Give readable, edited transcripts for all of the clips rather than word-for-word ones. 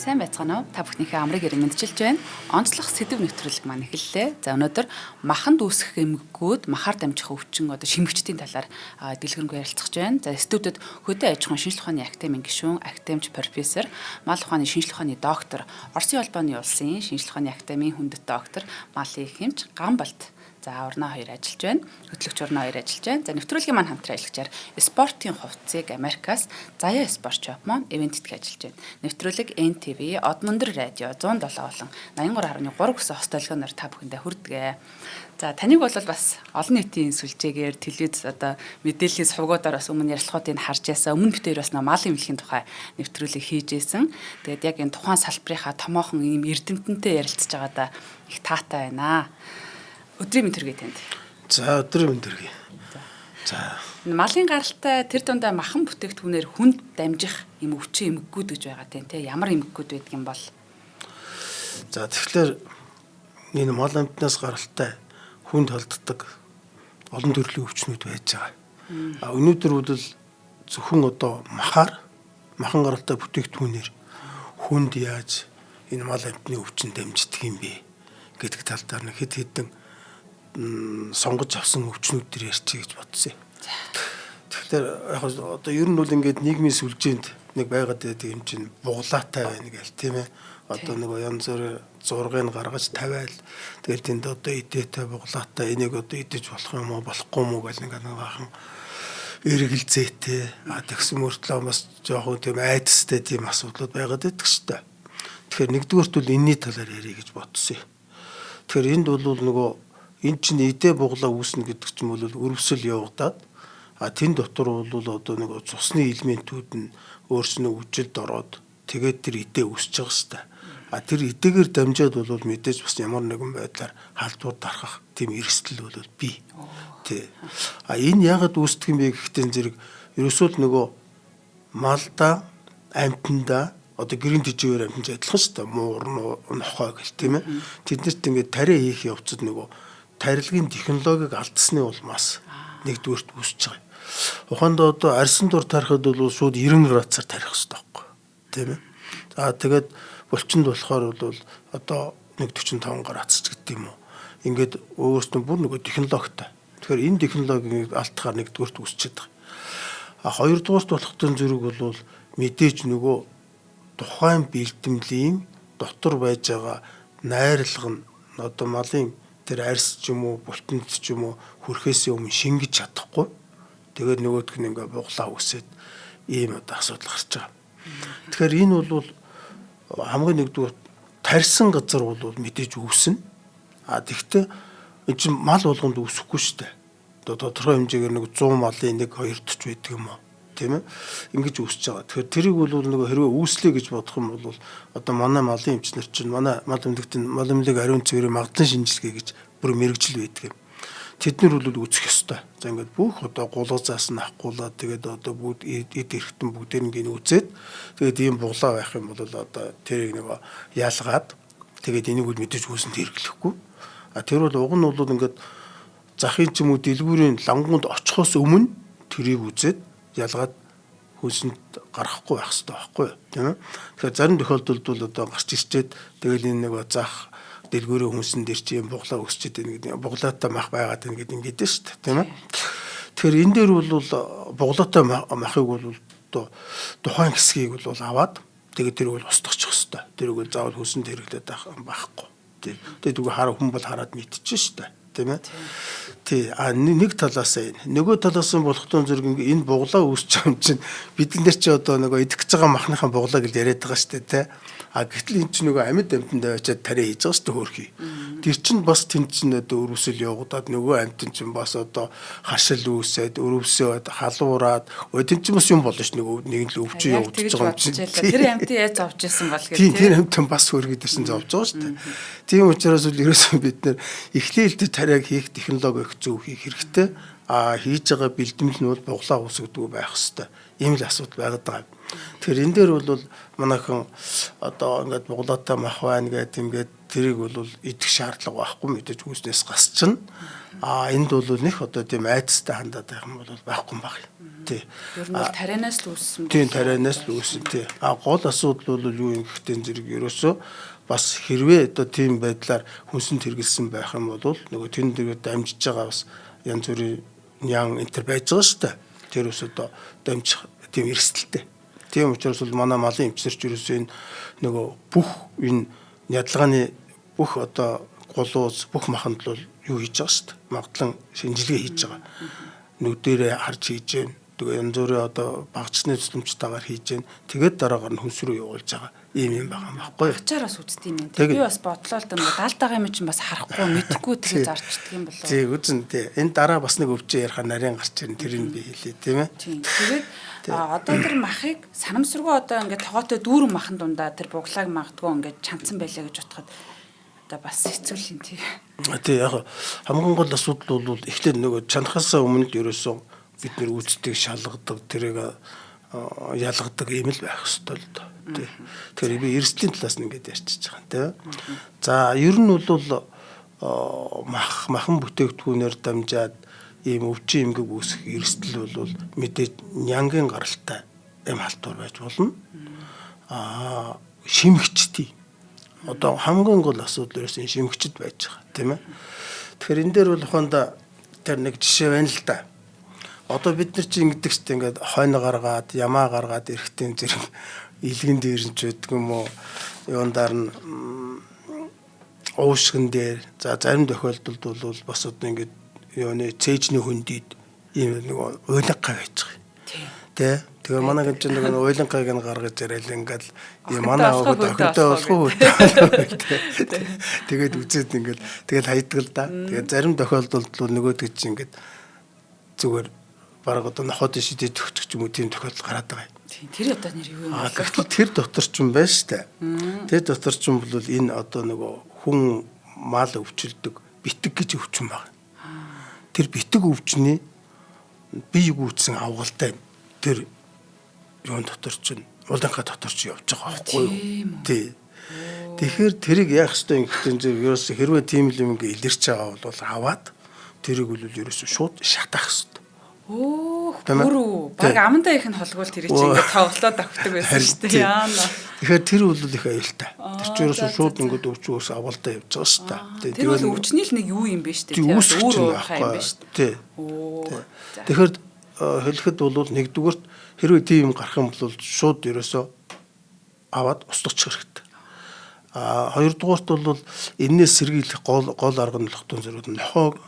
Сайн байцгаана уу? Та бүхнийхээ амрыг ирэн мэдчилж байна. Онцлог сэдв нэвтрүүлэг маань эхэллээ. За өнөөдөр маханд үүсэх эмгэгүүд махаар дамжих өвчин шимэгчдийн талаар дэлгэрэнгүй ярилцах гэж байна. За студид хөдөө аж ахуйн шинжилгээ ухааны академийн гишүүн, академич профессор, мал ухааны шинжилгээ ухааны доктор, Оросын холбооны улсын шинжилгээ ухааны академийн хүндэт доктор, малын хэмж Гамбалт урнаа хоёр ажиллаж байна. Хөтлөгч урнаа хоёр ажиллаж байна. За нэвтрүүлгийн маань хамтран ажиллагчаар спортын хувцсыг Америкаас Заяа спорт шоп маань ивент этгэ ажиллаж байна. Нэвтрүүлэг NTV, Одмондөр радио 107 болон 83.3 гэсэн хос толгойноор та бүхэндээ хүрдэгэ. За таныг бол бас олон нийтийн сүлжээгээр телевиз мэдээллийн сувгуудаар бас өмнө ярилцлагуудыг харж яасан. Өмнө битээр бас малын эмнэлгийн тухай нэвтрүүлэг хийж ийсэн. Тэгээд яг энэ тухайн салбарынхаа томоохон ийм эрдэмтэнтэй ярилцж байгаадаа их таатай байна. Өдрийн мэнд төргий танд. За өдрийн мэнд төргий. За малын гаралтай тэр дундаа махан бүтээгдэхүүнээр хүнд дамжих юм өвчин эмгэгүүд гэж байгаа тийм те. Ямар эмгэгүүд байдаг юм бол? За тэгэхээр энэ мал амтнаас гаралтай хүнд холддог олон төрлийн өвчнүүд байж байгаа. Өнөөдөр бол зөвхөн махан гаралтай бүтээгдэхүүнээр хүнд яаж энэ мал амтны өвчин дамждаг юм бэ гэдэг тал дээр нэг хэд хэдэн сонгож авсан өвчнүүд төр ярьчих гэж бодсон. Тэгэхээр яг ер нь бол ингээд нийгмийн сүлжээнд нэг байгаад байдаг юм чинь буглаатай байна гэл тийм ээ. Нэг янз бүрийн зургийг гаргаж тавиал тэгээд тэнд идээтэй буглаатай энийг идэж болох юм уу болохгүй юм уу гэл нэг бахан эргэлзээтэй тэгсэн мөртлөө бас жоохон тийм айдастай тийм асуудлууд байгаад байдаг шүү дээ. Тэгэхээр нэгдүгээрт бол энэний талаар ярих гэж бодсон. Тэгэхээр энд бол энэ чинь идэ буглаа үүснэ гэдэг ч юм бол өрөвсөл явагдаад тэн дотор бол цусны элементүүд нь өөрснөө үжилд ороод тэгээд тэр идэ үүсэж байгаа хэвээр. Тэр идэгээр дамжаад бол мэдээж бас ямар нэгэн байдлаар халдвар дарахах тийм эрсдэл бол бий. Тэ. Энэ яагаад үүсдэг юм бэ гэхдээ зэрэг ерөөсөө малда амтанда гэрийн төжөөр амтанд адилхан шүү дээ. Муур нохой гэл тийм ээ. Тэднэрт ингээд тариа хийх явцад тарилгын технологиг алдсны улмаас нэгдүгээрт үүсэж байгаа. Ухаанд арьсан дур тарихад бол шууд 90 градусаар тарих хэрэгтэй байхгүй. Тийм ээ. Тэгээд булчинд болохоор бол 145 градус гэдэг юм уу. Ингээд өөрөөсөө бүр технологитой. Тэгэхээр энэ технологиг алдахаар нэгдүгээрт үүсчихэд байгаа. Хоёрдугаарт болохтой зэрэг бол мэдээж тухайн бэлтгэмлийн дотор байж байгаа найрлага нь малын тэр арьс ч юм уу бултанд ч юм уу хүрхээс өмнө шингэж чадахгүй. Тэгээд нөгөөх нь ингээ буглаа үсээд ийм асуудал гарч байгаа. Тэгэхээр энэ бол хамгийн нэгдүгээр тарьсан газар бол мэдээж үүснэ. Тэгвэл энэ чинь мал болгонд үүсэхгүй шүү дээ. Тодорхой хэмжээгээр 100 малын 1-2 ч байдаг юм уу? Тийм ээ. Ингэж үүсэж байгаа. Тэгэхээр тэрийг бол хэрвээ үүслэе гэж бодох юм бол манай малын эмчнэр чинь манай мал эмнэлэг ариун цэврийн магадлан шинжилгээ гэж бүр мэрэгжил байдаг юм. Тэд нар бол үүсэх ёстой. За ингээд бүх гулгазаас нь авахгуулаад тэгээд бүгд эд эрхтэн бүгдээр ингээд үзээд тэгээд ийм буглаа байх юм бол тэрийг яалгаад тэгээд энийг мэдээж үүсэнд хэрэглэхгүй. Тэр бол уг нь бол ингээд захын ч юм уу дэлгүүрийн лангуунд очихоос өмнө тэрийг үзээд ялгаад хөлсөнд гарахгүй байх хэрэгтэй байхгүй юу тийм ээ. Тэгэхээр зарим тохиолдолд бол гарч ирчээд тэгэл энэ зах дэлгүүрийн хүнсэн дээр чи юм буглаа өсчээд байна гэдэг буглаатай мах байгаад байна гэдэг ингэдэж шүү дээ тийм ээ. Тэгэхээр энэ дээр бол буглаатай махыг бол тухайн хэсгийг бол аваад тэгээд тэрийг бол устгачих хэрэгтэй. Тэрийг бол заавал хөлсөнд хэрэглээд байхгүй. Тэгээд үгүй хүн бол хараад мэдчихэж шүү дээ. Тийм ээ. Нэг талаас энэ. Нөгөө талаас нь болохтой зэрэг энэ буглаа үүсч байгаа юм чинь бид нар чи идэх гэж байгаа махныхаа буглаа гэж яриад байгаа шүү дээ, тий. Гэтэл энэ чинь амьд амтанд очиад тариа хийж байгаа шүү дээ хөөрхий. Тэр чинь бас тэнд чинь өрөвсөл явагдаад нөгөө амтэн чинь бас хашил үүсээд өрөвсөөд халуураад тэнд чинь бас юм болно ш нэг л өвчин явагдаж байгаа юм чинь. Тэр амтын яаж зовж исэн бол гэдэг. Тэр амтэн бас хөөрхий дээр чинь зовж байгаа шүү дээ. Тийм учраас л ерөөсөө бид нэр эхлээлд тариаг хийх технологи их зөв хийх хэрэгтэй. Хийж байгаа бэлтгэл нь бол буглаа үүсгдэг байх хэрэгтэй. Ийм л асуудал байгаад байгаа. Тэгэхээр энэ дээр бол манайхан ингээд буглаатай мах байна гэдэг ингээд тэрийг бол идэх шаардлага байхгүй мэдээж үүснээс гасчихна. Энд бол нэх одоо тийм айцтай хандаад байх юм бол байхгүй юм байна. Тий. Ер нь бол тарианаас л үүссэн. Тийм тарианаас л үүссэн тий. Гол асуудал бол юу юм гэхтэн зэрэг ерөөсөө бас хэрвээ одоо тийм байдлаар хүнсэнд хэрэгэлсэн байх юм бол нөгөө тэн дэргээ дамжиж байгаа бас янз бүрийн нян энтер байж байгаа шүү дээ. Тэр ус одоо дамжих тийм эрсдэлтэй. Тийм учраас бол манай малын эмчнэрч ерөөсөө энэ нөгөө бүх энэ ядлагааны бүх одоо гулууз бүх маханд бол юу хийж байгаа шүү дээ. Магадлан шинжилгээ хийж байгаа. Нүдэрээ харж хийж гэн. Тэгээ янз бүрийн одоо багцны төслөмжтойгоор хийж гэн. Тэгээд дараагаар нь хүнс рүү явуулж байгаа. Ийм юм байгаа юм баггүй. Ачаараас үзтiin юм. Би бас бодлоо л дээ даалдаага юм чинь бас харахгүй мэдэхгүй тэгээ зарчдаг юм болоо. Тий үзэн тий. Энэ дараа бас нэг өвчөө ярих нарийн гарч ирэн тэрийг би хэлээ тийм ээ. Тэгээд одоо тэр махыг санамсаргүй одоо ингээд тогоотой дүүрэн махан дундаа тэр буглааг магадгүй ингээд чанцсан байлаа гэж бодоход одоо бас хэцүү юм тий. Тий яг хамгийн гол асуудал бол эхлээд нөгөө чанахаас өмнө ерөөсөн бид нэр үүсдэг шалгадаг тэрийг ялгадаг юм л байх ёстой л доо. Тий. Тэгэхээр би эрсдлийн талаас нь ингээд ярьчихж байгаа юм тий. За ер нь бол махан бүтээгдэхүүнээр дамжаад ийм өвчин эмгэг үүсэх эрсдэл бол мэдээж нянгийн гаралтай эм халтур байж болно. Шимэгчдий. Одоо хамгийн гол асуудал ерөөсөн шимэгчд байж байгаа тийм ээ. Тэгэхээр энэ дээр бол ухаанда тэр нэг жишээ байна л да. Одоо бид нар чинь ингэдэг ч ингээд хойно гаргаад ямаа гаргаад эрэхтэн зэрэг илгэн дээр нь ч байдаг юм уу юундаар нь уушгин дээр за зарим тохиолдолд бол бас одоо ингээд юуны цээжний хүндийд ийм нэг уйлангаа байж байгаа. Тэ тэгээ манай гэн чинь нэг уйлангааг нь гаргаж яриад ингээд манай аваад охинтой болох уу тэгээд үзээд ингээд тэгэл хайдаг л да. Тэгээд зарим тохиолдолд бол нөгөөдөг чинь ингээд зүгээр бараг одоо нохоод шидэж өгчих ч юм уу тийм тохиолдол гараад байгаа юм. Тэр одоо нэр юу юм бэ? Гэтэл тэр дотор ч юм байна штэ. Тэр дотор ч юм бол энэ одоо нөгөө хүн мал өвчлөдөг битэг гэж өвчин байна. Тэр битэг өвчний бие гүйцэн авгалтай тэр юун дотор чинь улангаа дотор ч явж байгаа байхгүй юу? Тий. Тэгэхээр тэрийг яах ёстой юм гэхдээ ерөөсө хэрвээ тийм л юм ингээ илэрч байгаа бол аваад тэрийг бол ерөөсө шууд шатаах ёстой. Гүрүү баг амандаа их нь холгоол тэр чинь ингээд тоглоод авдаг байсан шүү дээ. Яана. Тэгэхээр тэр бол их аюултай. Тэр чинь ерөөсөө шууд ингээд өвчөөс авалдаа явж байгаа шүү дээ. Тэр бол өвчний л нэг юу юм бэ шүү дээ. Өөр уухай юм байна шүү дээ. Тэгэхээр хэлэхэд бол нэгдүгээрт хэрвээ тийм юм гарах юм бол шууд ерөөсөө аваад устгачих хэрэгтэй. Хоёрдугаарт бол энээс сэргийлэх гол арга нь лохтон зэрэг нохоог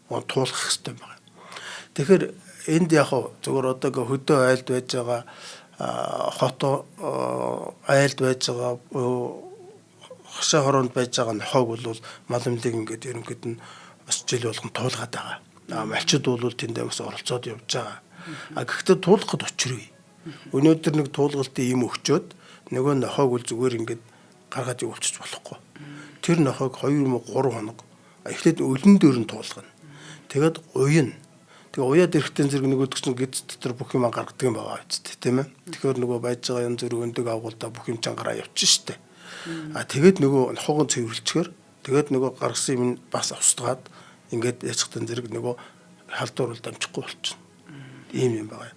туулах хэрэгтэй байна. Тэгэхээр энд яг зөвхөн одоо хөдөө айлд байж байгаа хото айлд байж байгаа хашаа хороонд байж байгаа нохоог бол маламлыг ингээд ерөнхийд нь бас жил болгон туулгаад байгаа. Малчид бол тэндээ бас оролцоод явж байгаа. Гэхдээ туулахад учиргүй. Өнөөдөр нэг туулгалтын юм өгчөөд нөгөө нохоог бол зүгээр ингээд гаргаж явуулчих болохгүй. Тэр нохоог 2 3 хоног эхлээд өлөн дээр нь туулгана. Тэгээд уяна. Тэгээ уяад ирэхтэн зэрэг нөгөөдгч нь гид дотор бүх юм гаргадаг юм байгаа үсттэй тийм ээ. Тэгэхээр нөгөө байж байгаа янз бүр өндөг агуулда бүх юм чангараа явчих штэ. Тэгээд нөгөө нохоогоо цэвэрлчихээр тэгээд нөгөө гаргасан юм бас устгаад ингээд яцхтан зэрэг нөгөө халдвар дамжихгүй болчихно. Ийм юм байгаа.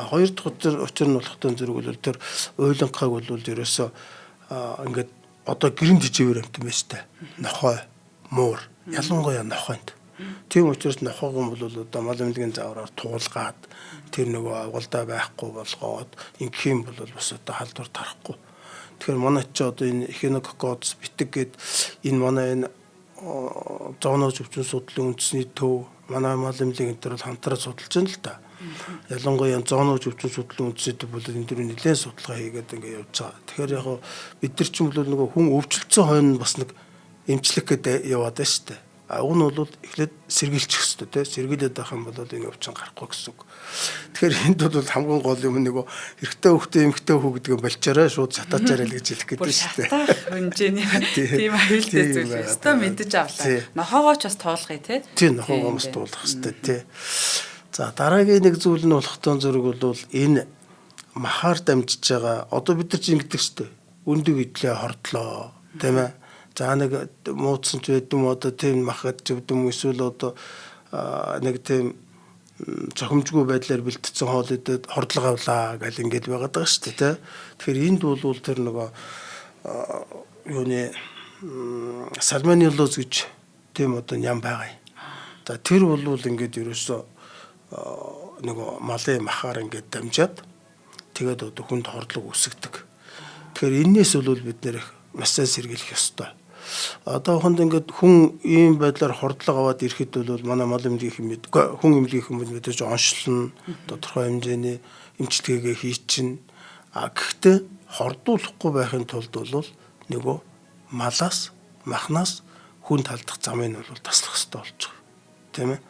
Хоёр дахь учир нь болохтой зэрэг бол тэр уйлангааг бол ерөөсөө ингээд одоо гэрэн жижигэр амт юм штэ. Нохой, муур, ялангуяа нохойд. Тийм учраас нохоог юм бол одоо мал эмнэлгийн заавраар туулгаад тэр нөгөө агуулдаа байхгүй болгоод ингэх юм бол бас одоо халдвар тарахгүй. Тэгэхээр манай ч одоо энэ эхинококоц битэг гээд энэ манай энэ зооноос өвчин судлалын үндэсний төв манай мал эмнэлгийн энэ төр хамтраад судалж байна л да. Ялангуяа зооноос өвчин судлалын үндэсний төв бол энэ дөрөв нэлээд судалгаа хийгээд ингээд явж байгаа. Тэгэхээр яг бид нар ч юм бол нөгөө хүн өвчлөлтсөн хойно бас нэг эмчлэх гээд яваад байна шүү дээ. Уг нь бол эхлээд сэргийлчих хэрэгтэй те сэргийлээд байх юм бол энэ өвчин гарахгүй гэсэн үг. Тэгэхээр энд бол хамгийн гол юм нөгөө эрэгтэй хөвгтэй эмэгтэй хүү гэдэг нь болчаараа шууд шатаачаарай л гэж хэлэх гэдэг шүү дээ. Хөнжээний тийм аюултай зүйл өстой мэдэж авлаа. Нохоогоо ч бас туулгая те. Тийм нохоогоо бас туулах хэрэгтэй те. За дараагийн нэг зүйл нь болохтой зэрэг бол энэ махаар дамжиж байгаа одоо бид нар чинь ингэдэг шүү дээ. Өндөг идлээ хордлоо тийм ээ. За нэг муудсан ч байд юм одоо тийм махад ч байд юм эсвэл одоо нэг тийм зохимжгүй байдлаар бэлтгэсэн хоол идэд хордлого авлаа гэл ингээд байгаад байгаа шүү дээ. Тэгэхээр энд бол тэр нөгөө юуны сальмонеллоз гэж тийм одоо ням байгаа. За тэр бол ингээд ерөөсөө нөгөө малын махаар ингээд дамжаад тэгээд одоо хүнд хордлого үүсгдэг. Тэгэхээр энээс бол бид нэр маш сайн сэргийлэх ёстой. Одоо хонд ингээд хүн ийм байдлаар хордлого аваад ирэхэд бол манай мал эмнэлгийн хүмүүс хүн эмнэлгийн хүмүүс мэдээж онцлно, тодорхой хэмжээний эмчилгээгээ хийчин. Гэхдээ хордуулахгүй байхын тулд бол нөгөө малаас, махнаас хүнд халдах замыг нь бол таслах хэрэгтэй болж байгаа. Тийм ээ.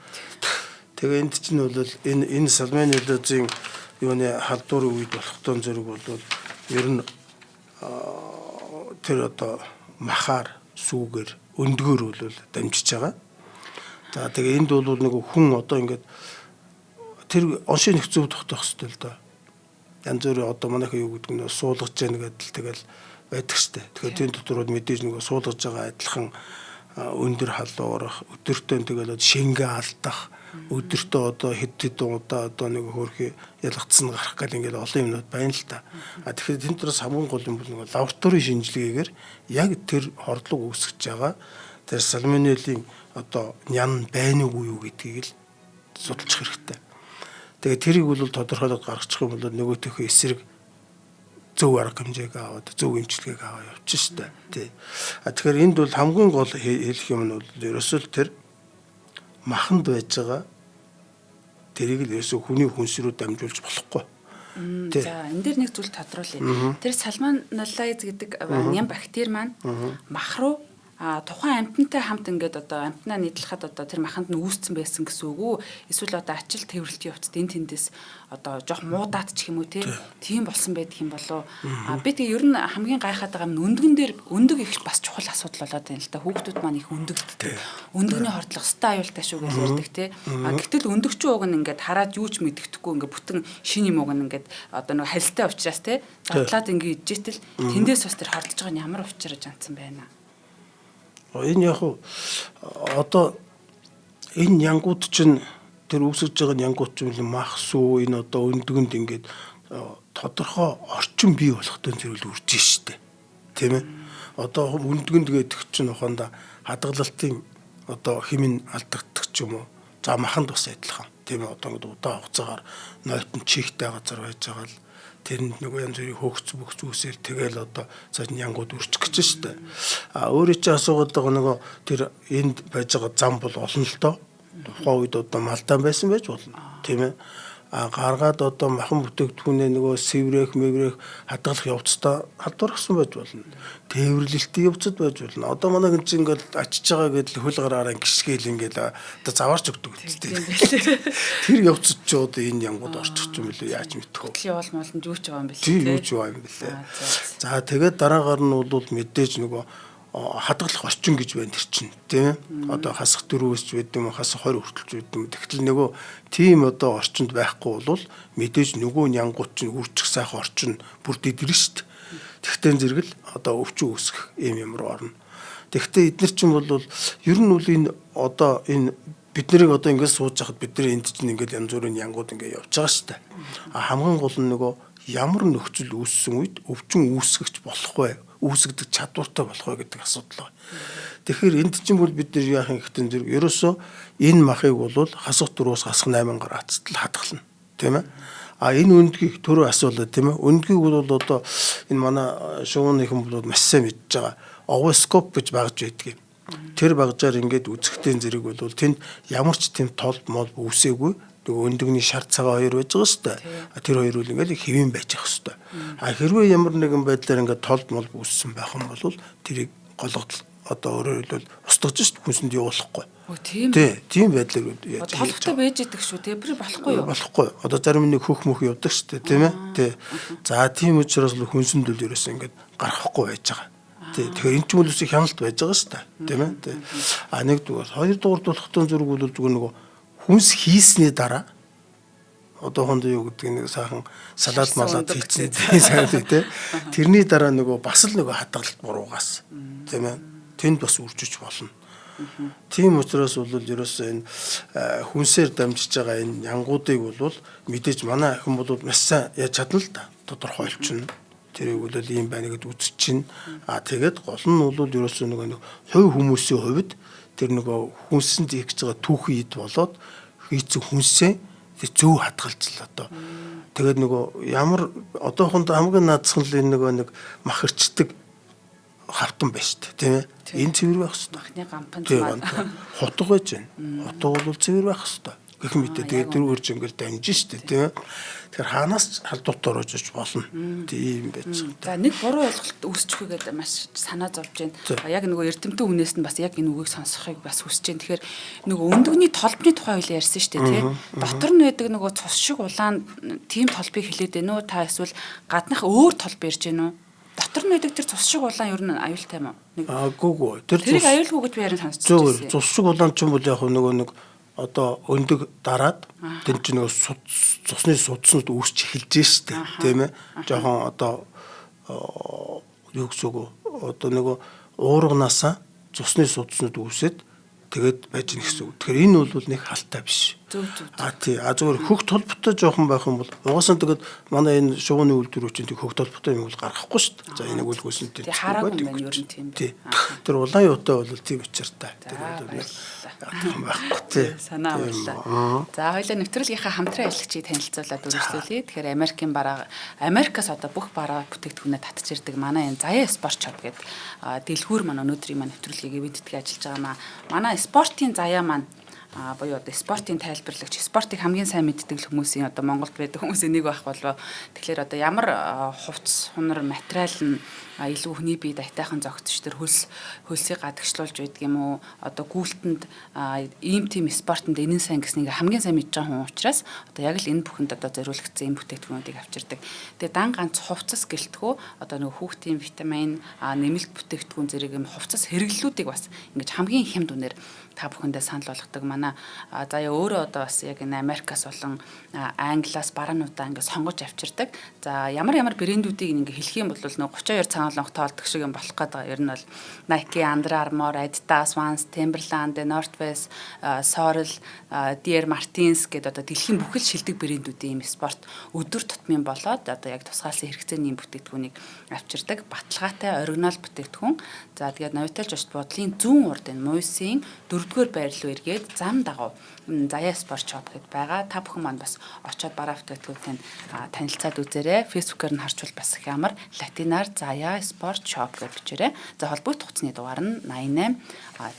Тэгээ энд чинь бол энэ сальмонеллозын юуны халдварын үед болохтой зэрэг бол ер нь тэр одоо махаар сүүгээр өндгөр бол дамжиж байгаа. За тэгээ энд бол нэг хүн одоо ингээд тэр оншийн нөхцөл тогтоох хэрэгтэй л доо. Янз бүрийн одоо манайхаа юу гэдэг нь суулгаж яана гэдэл тэгэл байдаг штэ. Тэгэхээр тийм доторууд мэдээж нэг суулгаж байгаа адилхан өндөр халуурах, өдөртөө тэгэл шингээ алдах, өдөртөө одоо хэд удаа одоо нэг хөөрхий ялгцсан гарах гал ингээд олон юмнууд байна л та. Тэгэхээр тэн дээрс хамгийн гол юм бол нэг лабораторийн шинжилгээгээр яг тэр хордлого үүсгэж байгаа тэр сальмонеллын одоо нян байна уу юу гэдгийг л судалчих хэрэгтэй. Тэгээ тэрийг бол тодорхойлоод гаргачих юм бол нөгөөтөөхөө эсрэг зөв арга хэмжээг аваад зөв эмчилгээг аваа явчихна шүү дээ. Тий. Тэгэхээр энд бол хамгийн гол хэлэх юм нь бол ерөөсөө тэр маханд байж байгаа тэрийг л ерөөсөө хүний хүнс рүү дамжуулж болохгүй. За энэ дээр нэг зүйл тодруулъя. Тэр сальмонеллез гэдэг ням бактери маань мах руу тухайн амьтантай хамт ингээд одоо амьтнаа нийтлэхэд одоо тэр маханд нь үүсцэн байсан гэсэн үг үү? Эсвэл одоо ачил тэрвэрлтийн явцад энэ тэндээс одоо жоох муудаад ч юм уу тийм болсон байдаг юм болов. Би тэгээ ер нь хамгийн гайхаад байгаа нь өндгөн дээр өндөг их бас чухал асуудал болоод байна л да. Хүүхдүүд маань их өндөгддөг. Өндөгний хордлого өстой аюултай шүү гэж ярьдаг те. Гэтэл өндөгчийн уг нь ингээд хараад юу ч мэддэхгүй ингээд бүтэн шин юм уг нь ингээд одоо нэг халистай учраас те. Задлаад ингээд ижээтэл тэндээс бас тэр хордож байгаа нь ямар учраж анцсан байна. Энэ яг одоо энэ янгууд чинь тэр үүсэж байгаа янгууд чинь мах сүү энэ одоо өндгөнд ингээд тодорхой орчин бий болохтой зэрэг үржиж штэ. Тийм ээ. Одоо өндгөнд гэдэг чинь ухаанда хадгалалтын одоо хэмнэн алдагддаг ч юм уу. За маханд бас адилхан. Тийм ээ. Одоо ингээд удаан хугацаагаар нойтон чихтэй газар байж байгаа л тэрэнд нөгөө янз бүрийн хөөгц үсээр тэгэл одоо цааш нь янгууд үрчих гэж штэ. Өөрөө чи асуугаад байгаа нөгөө тэр энд байж байгаа зам бол олон л доо. Тухайн үед одоо малдаан байсан байж болно. Тийм ээ. Гаргаад одоо махан бүтээгдэхүүнээ нөгөө сэврэх, мэврэх, хадгалах явцдаа халдварсан байж болно. Тээвэрлэлтийн явцад байж болно. Одоо манай гэн чинь ингээд ачиж байгаа гэдэл хөл гараараа гიშгээл ингээд одоо заваарч өгдөг гэдэг. Тэр явцад ч одоо энэ янгууд орчих юм билүү яаж мэдэх вэ? Хөдлийн уул молон жүүч байгаа юм билээ. Тийм жүүч байгаа юм билээ. За тэгээд дараагаар нь бол мэдээж нөгөө хадгалах орчин гэж байна тэр чинь тийм ээ. Одоо хасах дөрвөөс ч байд юм хасах 20 хүртэлч байд юм. Тэгтэл нөгөө тийм одоо орчинд байхгүй бол мэдээж нөгөө янгууд чинь үрчих сайхан орчин бүрдээд ирнэ шүү дээ. Тэгтээ зэрэг л одоо өвчин үүсгэх юм руу орно. Тэгтээ эдгээр чинь бол ер нь бол энэ одоо энэ бид нарыг одоо ингэж сууж хахад бид нар энд чинь ингээд янз бүрийн янгууд ингээд явж байгаа шүү дээ. Хамгийн гол нь нөгөө ямар нөхцөл үүссэн үед өвчин үүсгэж болох вэ? Үүсгдэг чадвартай болох вэ гэдэг асуудал байна. Тэгэхээр энд чинь бол бид нар яах юм гэхдээ зэрэг ерөөсөө энэ махыг бол хасах 4-өөс хасах 8 градусд л хадгална. Тийм ээ. Энэ өндгийг түрүү асуулаа тийм ээ. Өндгийг бол одоо энэ манай шууныхан бол маш сайн мэдж байгаа. Овоскоп гэж багж байдаг юм. Тэр багжаар ингээд үзэхтэн зэрэг бол тэнд ямар ч тийм толд мол үүсээгүй. Өндөгний шар цагаан хоёр байж байгаа шүү дээ. Тэр хоёр үл ингээд хэвэн байж ах шүү дээ. Хэрвээ ямар нэгэн байдлаар ингээд толд мол үүссэн байх юм бол тэрийг голгодол одоо өөрөөр хэлбэл устгаж шүү дээ. Хүнсэнд явуулахгүй. Тийм. Тийм байдлаар яаж хийж толготой байж идэг шүү. Тэр болохгүй юу? Болохгүй. Одоо зарим нэг хөх мөх явдаг шүү дээ, тийм ээ. Тий. За тийм учраас л хүнсэнд л ерөөсөө ингээд гарахгүй байж байгаа. Тэгэхээр энэ ч юм уус хяналт байж байгаа шүү дээ, тийм ээ. Нэгдүгээр, хоёрдугаар болохтой зүрх бол зүгээр нөгөө хүнс хийсний дараа одоо хонд юу гэдэг нэг сайхан салаад малаад хийцэн сайн тий. Тэрний дараа нөгөө бас л нөгөө хадгалалт буруугаас тийм ээ. тэнд бас үржиж болно. Тийм учраас бол ерөөсөө энэ хүнсээр дамжиж байгаа энэ янгуудыг бол мэдээж манай охин бол маш сайн яаж чадна л да. Тодорхойлчихно. Тэрийг бол ийм байна гэд үзчихнэ. Тэгээд гол нь бол ерөөсөө нэг хувь хүмүүсийн хувьд тэр нөгөө хүнсэнд хийх гэж байгаа түүхий ид болоод хийцэн хүнсээ зөв хадгалж л одоо. Тэгээд нөгөө ямар одоохонд хамгийн наадсан л энэ нөгөө нэг махарчдаг хавтан байна шүү дээ, тийм ээ. Энэ цэвэр байх хэрэгтэй. Махны гампан маань хотго байж байна. Хотго бол цэвэр байх хэрэгтэй. Гэх мэт тэгээд дөрөв үрж ингээл дамжин шүү дээ, тийм ээ. Тэгэхээр хаанаас халдварт орж иж болно. Тийм байж байгаа. За нэг буруу ойлголт үүсчихгүй гэдэг маш санаа зовж байна. Яг нөгөө эрдэмтэн хүнээс нь бас яг энэ үгийг сонсохыг бас хүсэж байна. Тэгэхээр нөгөө өндөгний толбны тухай хууль ярьсан шүү дээ, тийм. Дотор нь байдаг нөгөө цус шиг улаан тийм толбыг хэлээд байна уу? Та эсвэл гаднах өөр толб ярьж байна уу? Дотор нь байдаг тэр цус шиг улаан ер нь аюултай юм уу? Гүг. Тэрийг аюулгүй гэж би ярин сонсчихсон. Зөв цус шиг улаан ч юм бол яг нөгөө нэг одоо өндөг дараад тэн чинь нөгөө цусны судснууд үүсч эхэлж штэ, тийм ээ. Жохон одоо юу гэсэн үг одоо нөгөө уурганаасаа цусны судснууд үүсээд тэгээд байж гэнэ гэсэн үг. Тэгэхээр энэ бол нэг халтай биш. Зөв. Тий. Зүгээр хөх толботой жоохон байх юм бол угаасаа тэгээд манай энэ шувууны үйлдвэрүүд чинь хөх толботой юм бол гаргахгүй шүү дээ. За энийг үлгүүлсэн тийм. Хараагүй байна ер нь тийм. Тэр улаан юутай бол тийм учиртай. Тэр бол байхгүй тий. Санаа авлаа. За хоёлаа нэвтрүүлгийнхаа хамтран ажиллагчийг танилцуулаад үргэлжлүүлье. Тэгэхээр Америкаас одоо бүх бараа бүтээгдэхүүнээ татж ирдэг манай энэ Заяа спорт шоп гэдэг дэлгүүр манай өнөөдрийн маань нэвтрүүлгийг эвэддгээ ажиллаж байгаа манай спортын Заяа маань буюу одоо спортын тайлбарлагч, спортыг хамгийн сайн мэддэг хүмүүсийн одоо Монголд байдаг хүмүүсийн нэг байх болов. Тэгэхээр одоо ямар хувцас, хунар, материал нь илүү хүний биед айтайхан зогтч тэр хөлсийг гадагшлуулж байдаг юм уу? Одоо гүйлтэнд ийм тийм спортод энэн сайн гэснийг хамгийн сайн мэдж байгаа хүн учраас одоо яг л энэ бүхэнд одоо зориулагдсан энэ бүтээгдэхүүнүүдийг авчирдаг. Тэгээ дан ганц хувцас гэлтгүү одоо нэг хүүхдийн витамин, нэмэлт бүтээгдэхүүн зэрэг юм хувцас хэрэглэлүүдийг бас ингэж хамгийн хямд үнээр та бүхэндээ санал болгодог. Манай заяа өөрөө одоо бас яг энэ Америкаас болон Англиас бараануудаа ингээд сонгож авчирдаг. За ямар брэндүүдийг ингээд хэлэх юм бол нэг 32 цагаан тоолдог шиг юм болох гэдэг. Ер нь бол Nike, Under Armour, Adidas, Vans, Timberland, North Face, Sorel, DR Martins гэдэг одоо дэлхийн бүхэл шилдэг брэндүүдийн юм спорт өдөр тутмын болоод одоо яг тусгаалсан хэрэгцээний бүтээгдэхүүнийг авчирдаг. Баталгаатай оригинал бүтээгдэхүүн. За тэгээд Новитал жошт бодлын зүүн урд энэ Муйсийн 4-р байр руу эргээд зам дагав Заяа спорт шоп гэд байгаа. Та бүхэн манд бас очиод бараа бүтээгдэхүүнтэй танилцаад үзээрэй. Facebook-оор нь харчвал бас их ямар латинаар Заяа спорт шоп гэж бичээрэй. За холбогдох утасны дугаар нь 88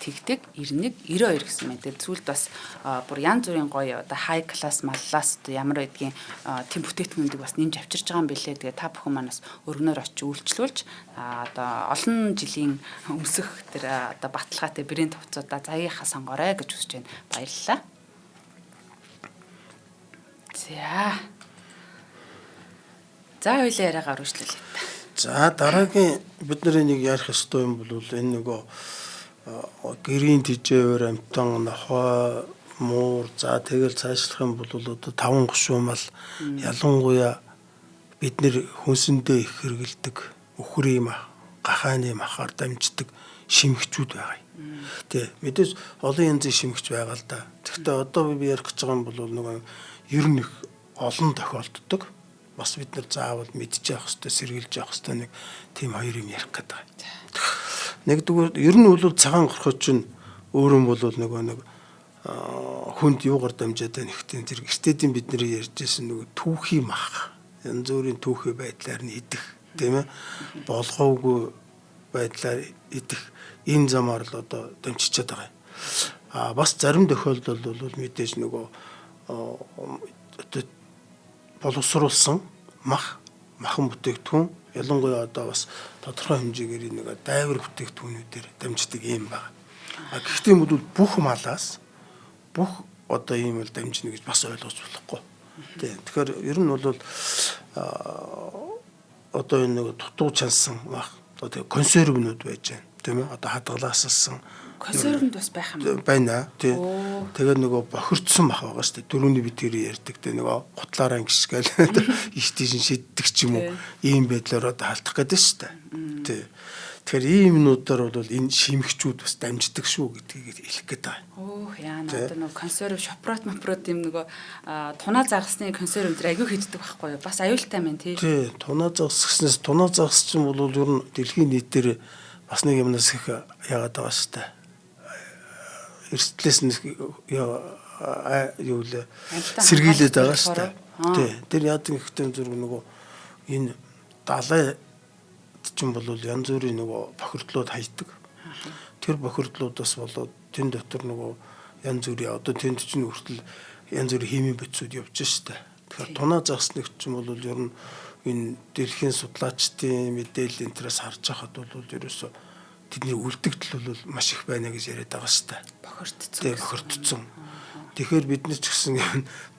тэгтэг 91 92 гэсэн мэт. Зүйлд бас бүр янз бүрийн гоё одоо high class маллаас одоо ямар байдгийн тийм бүтээгдэхүүнүүдийг бас нэмж авчирж байгаа юм билээ. Тэгээ та бүхэн манаас өргөнөөр очиж үйлчлүүлж одоо олон жилийн өмсөх тэр одоо баталгаатай брэнд хувцасуудаа Заяахаа сонгоорой гэж хүсэж байна. Баярлалаа. За хоёлаа яриагаар үргэлжлүүлээ. За дараагийн бидний нэг ярих ёстой юм бол энэ нөгөө гэрийн тижээвэр амтан нохой муур за тэгэл цаашлах юм бол одоо 5 гушуумал ялангуяа бид нэр хүнсэндээ их хэрэгэлдэг өхрийн мах гахааны махаар дамждаг шимэгчүүд байгаа юм. Тэ мэдээж олон янзын шимэгч байгаа л да. Гэхдээ одоо би ярих гэж байгаа юм бол нөгөө ер нь их олон тохиолддог. Бас бид нар заавал мэдчих явах хэрэгтэй, сэргийлж явах хэрэгтэй нэг тийм хоёр юм ярих гэдэг. Нэгдүгээр ер нь бол цагаан горхой чинь өөрөө бол нөгөө нэг хүнд юугаар дамжаад байна гэхдээ зэрэг эртээдийн бидний ярьжсэн нөгөө түүхий мах янз бүрийн түүхий байдлаар нь идэх тийм ээ болгоогүй байдлаар идэх энэ замаар л одоо дамжичаад байгаа юм. Бас зарим тохиолдолд бол мэдээж нөгөө одоо боловсруулсан махан бүтээгдэхүүн ялангуяа одоо бас тодорхой хэмжээгээр нэг дайвар бүтээгдэхүүнүүдээр дамждаг юм байна. Гэхдээ бол бүх малаас бүх одоо ийм л дамжина гэж бас ойлгож болохгүй. Тэгэхээр ер нь бол одоо энэ нэг дутуу чансан мах одоо консервнүүд байж байна. Тийм ээ одоо хадгалаасалсан консервнд бас байх юм байна. Тэгээд нөгөө бохирдсон мах байгаа шүү дээ. Дөрөвний бид тэр ярьдаг те нөгөө гутлаараа гисгээл иш тийш шиддэг ч юм уу. Ийм байдлаар одоо халтах гэдэг шүү дээ. Тэгэхээр ийм юмнуудаар бол энэ шимэгчүүд бас дамждаг шүү гэдгийг хэлэх гээд байгаа. Оо яа надад нөгөө консерв шопрот юм нөгөө тунаа загасны консерв энэ аягүй хийдэг байхгүй юу? Бас аюултай мэн тий. Тий, тунаа загас чинь бол ер нь дэлхийн нийтээр бас нэг юмнаас их яагаад байгаа шүү дээ. Эрсдлээс нь юу лээ сэргийлээд байгаа шүү дээ. Тий, тэр яадаг ихтэй зүрх нөгөө энэ далай чинь бол янз бүрийн нөгөө бохирдлууд хайдаг. Тэр бохирдлуудаас болоод тэн дотор нөгөө янз бүрийн одоо тэнд чинь хүртэл янз бүрийн химийн бодисууд явж штэ. Тэгэхээр тунаа загсныг чинь бол ер нь энэ дэлхийн судлаачдын мэдээлэл энтерээс харж байхад бол ерөөсөө тэдний үлдэгдэл бол маш их байна гэж яриад байгаа штэ. Бохирдсон. Тэгэхээр бид нар ч гэсэн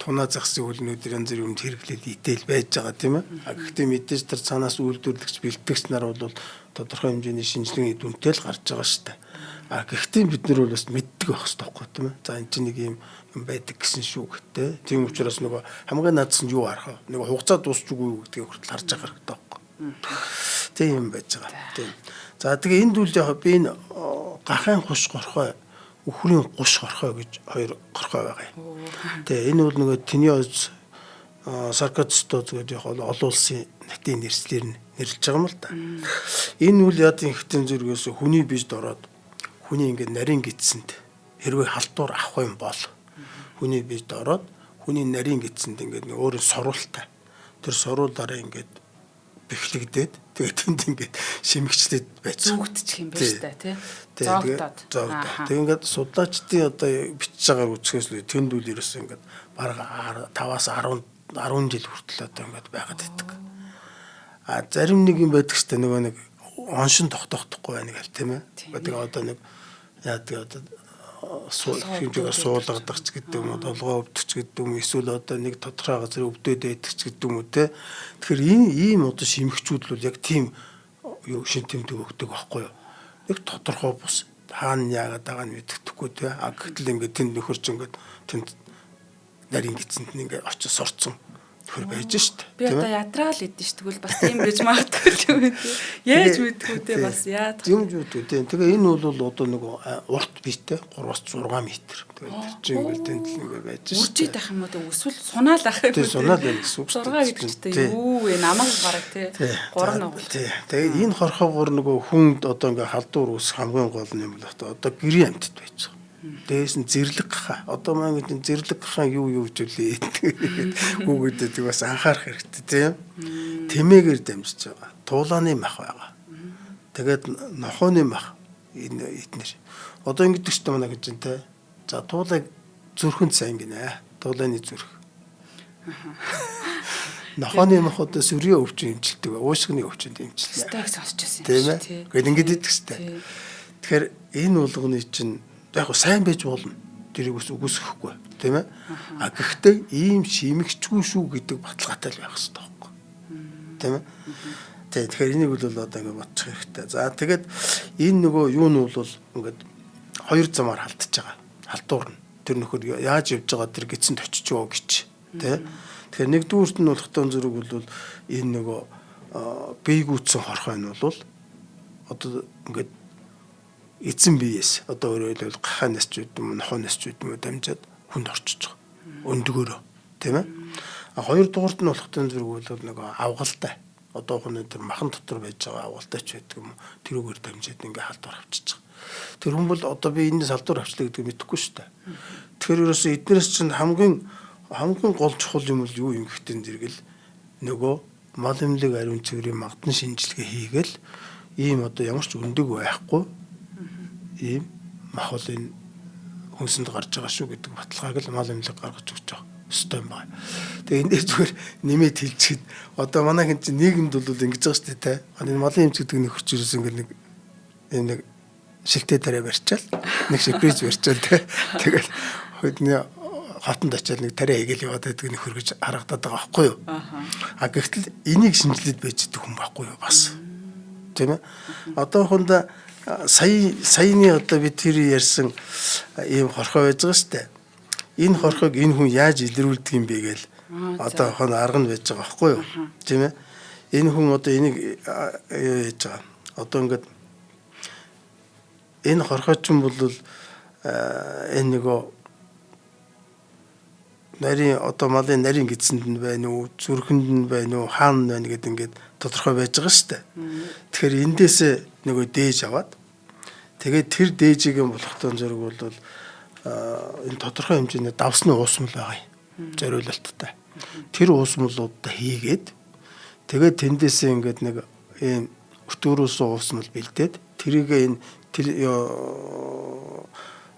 тунаа загсын хөлнүүдээр янз бүрийн юмд хэрэглээд идээл байж байгаа тийм ээ. Гэхдээ мэдээж тэр цаанаас үйлдвэрлэгч бэлтгэгч нар бол тодорхой хэмжээний шинжилгээний дүнтэй л гарч байгаа шүү дээ. Гэхдээ бид нар бол бас мэддэг байх хэрэгтэй байхгүй тийм ээ. За энэ чинь нэг юм байдаг гэсэн шүү гэхдээ. Тийм учраас нөгөө хамгийн наадс нь юу харах вэ? Нөгөө хугацаа дуусч үгүй гэдгийг хүртэл харж байгаа хэрэгтэй байхгүй. Тийм юм байж байгаа. Тийм. За тэгээ энд үл яг би энэ гахайн хуш горхой үхрийн гуш хорхой гэж хоёр горхой байгаа юм. Тэгээ энэ бол нөгөө Тиньоз саркоцтоз гэдэг яг олон улсын натийн нэрслэр нь нэрлэж байгаа юм л да. Энэ үл ядын ихтэн зүргээс хүний бижд ороод хүний ингээд нарийн гидсэнд хэрвээ халтуур авах юм бол хүний бижд ороод хүний нарийн гидсэнд ингээд нэг өөрийн соруултаа тэр соруулаараа ингээд бэхлэгдээд тэгээд тэнд ингээд шимэгчлээд байсан. Зүгтчих юм байна шүү дээ тий. Зоогдоод. Тэг ингээд судлаачдын одоо бичиж байгаа үцгээс л тэнд үл ерөөс ингээд бараг 5-аас 10 жил хүртэл одоо ингээд байгаад байдаг. Зарим нэг юм байдаг ч нөгөө нэг оншин тогтохдохгүй байна гэл тийм ээ. Тэгээд одоо нэг яадаг одоо хэмжээгээр суулгадаг ч гэдэг юм уу, долгоо өвдөх ч гэдэг юм, эсвэл одоо нэг тодорхой газар өвдөд байдаг ч гэдэг юм уу те. Тэгэхээр ийм одоо шимэгчүүд бол яг тийм юу шин тэмдэг өгдөг байхгүй юу. Нэг тодорхой бус хаана яагаад байгаа нь мэддэхгүй те. Гэтэл ингээд тэнд нөхөрч ингээд тэнд нарийн гидсэнд нь ингээд очиж сурцсан. Төр байж штт. Би одоо ядраал идэв штт. Тэгвэл бас тийм гэж магадгүй юм үү. Яаж мэдгүй те бас яад. Юм зүгтүү те. Тэгээ энэ бол одоо нэг урт биетэй 3-6 метр. Тэгээд чи ингээд тэнд л ингээд байж штт. Үржиж тах юм уу те. Эсвэл сунаал ах юм. Тэ сунаал байх гэсэн үг. 6 гэдэг чинь юу вэ? Намаг бараг те. 3 нугал. Тэгээд энэ хорхоогоор нөгөө хүнд одоо ингээд халдвар ус хамгийн гол нь юм л одоо гэрийн амьтад байж байгаа. Дээс нь зэрлэг гахаа. Одоо маань гэдэг зэрлэг гахаа юу гэж үлээ. Хүүгүүдэд бас анхаарах хэрэгтэй тийм. Тэмээгээр дамжиж байгаа. Туулааны мах байгаа. Тэгээд нохооны мах энэ эднэр. Одоо ингэдэг ч юм аа гэж байна те. За туулайг зүрхэнд сайн гинэ. Туулааны зүрх. Нохооны мах одоо сүрийн өвчин эмчилдэг. Уушгины өвчөнд эмчилдэг. Стаг сонсч байсан юм шиг. Гэхдээ ингэдэг идэх хэвээр. Тэгэхээр энэ болгоны чинь яг сайн байж болно. Тэрийг ус үгүйсэхгүй тийм ээ. Гэхдээ ийм шимэгчгүй шүү гэдэг баталгаатай л байх хэрэгтэй байхгүй. Тийм ээ. Тэгэхээр энийг бол одоо ингэ бодчих хэрэгтэй. За тэгээд энэ нөгөө юу нь бол ингээд хоёр замаар халтж байгаа. Халтуур нь тэр нөхөр яаж явж байгаа тэр гидсэнд очиж байгаа гэж тийм. Тэгэхээр нэгдүгüүрт нь болохтой зүрэг бол энэ нөгөө биегүүцсэн хорхой нь бол одоо ингээд эзэн биеэс одоо өөрөөр хэлбэл гахаанаас ч үгүй юм нохооноос ч үгүй юм дамжаад хүнд орчиж байгаа. Өндгөөрөө тийм ээ. Хоёрдугаарт нь болохтой зүрэг бол нэг авгалтай. Одоо хүн тэр махан дотор байж байгаа авгалтай ч байдаг юм. Тэрүүгээр дамжаад ингээ халдвар авчиж байгаа. Тэр хүн бол одоо би энэс халдвар авчлаа гэдгийг мэдэхгүй шүү дээ. Тэгэхээр ерөөсөө эднээс чинь хамгийн гол чухал юм бол юу юм гэхтэн зэрэгэл нөгөө мал эмнэлэг ариун цэврийн магдан шинжилгээ хийгээл ийм одоо ямар ч өндөг байхгүй ийм махлын хүнсэнд гарч байгаа шүү гэдэг баталгааг л мал эмнэлэг гаргаж өгч байгаа ёстой юм байна. Тэгээ энэ зүгээр нэмээд хэлчихэд одоо манай хин чинь нийгэмд бол ингэж байгаа шүү дээ те. Энэ малын эмч гэдэг нөхөрч юусэн ингэ нэг шигтэй тарай барьчаал нэг шиприз барьчаал те. Тэгэл хөдний хотонд очиад нэг тарай хийгээл яваад байдаг нөхөр гэж харагдаад байгаа байхгүй юу? Гэхдээ энийг шинжилээд байж байгаа хүн байхгүй юу бас. Тийм ээ. Одоо хүнда саяны одоо бид тэр ярьсан ийм хорхой байж байгаа шүү дээ. Энэ хорхойг энэ хүн яаж илрүүлдэг юм бэ гээл одоо хон арга нь байж байгаа байхгүй юу? Тийм ээ. Энэ хүн одоо энийг яаж байгаа. Одоо ингээд энэ хорхоочин бол энэ нөгөө нарийн одоо малын нарийн гидсэнд нь байна уу, зүрхэнд нь байна уу, хаана байна гэдэг ингээд тодорхой байж байгаа шүү дээ. Тэгэхээр эндээсээ нөгөө дээж аваад тэгээд тэр дээжийг болохтой зэрэг бол энэ тодорхой хэмжээний давсны уусмал байгаа юм. Зориулалттай. Тэр уусмалуудаа хийгээд тэгээд тэндээсээ ингээд нэг ийм өтгөрөөс уусмал бэлдээд тэрийг энэ тэр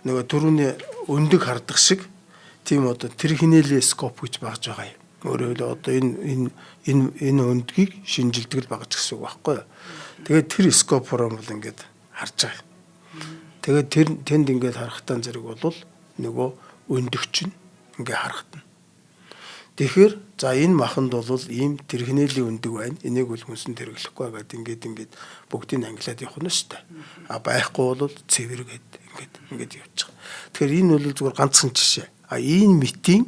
нөгөө түрүүний өндөг хардах шиг тийм одоо тэр хинээлийн скоп гэж багж байгаа юм. Өөрөөр хэлбэл одоо энэ өндгийг шинжилдэг л багж гэсэн үг байхгүй юу. Тэгээд тэр скопоор бол ингээд харж байгаа. Тэгээд тэнд ингээд харахтаа зэрэг бол нөгөө өндөгч нь ингээд харагдана. Тэгэхээр за энэ маханд бол ийм тэр хинээлийн өндөг байна. Энийг бол хүнсэн тэрглэхгүй гэдэг ингээд бүгдийг ангилаад явах нь шүү дээ. А байхгүй бол цэвэргээд ингээд явж байгаа. Тэгэхээр энэ бол зүгээр ганцхан жишээ. Энэ митийн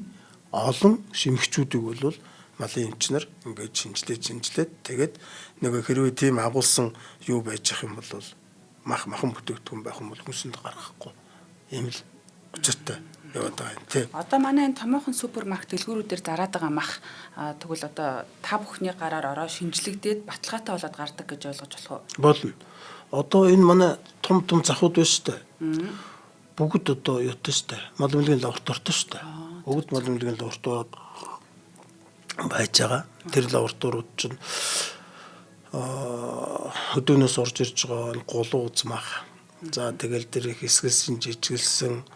олон шимэгчүүдийг бол малын эмчнэр ингээд шинжилээд тэгээд нөгөө хэрвээ тийм агуулсан юу байж ах юм бол махан бүтээгдэхүүн байх юм бол хүнсэнд гаргахгүй ийм л учиртай яваад байгаа юм тийм. Одоо манай энэ томоохон супермаркет дэлгүүрүүдээр зараад байгаа мах тэгвэл одоо та бүхний гараар ороо шинжлэгдээд баталгаатай болоод гардаг гэж ойлгож болох уу? Болно. Одоо энэ манай том захууд байна шүү дээ. Бүгд одоо юутай шүү дээ. Малмилгийн лабораторитой шүү дээ. Бүгд малмилгийн лабораторид байж байгаа. Тэр лабораториуд чинь хөдөөнөөс орж ирж байгаа гулууз мах. За тэгэл тэр хэсгэлсэн жижиглсэн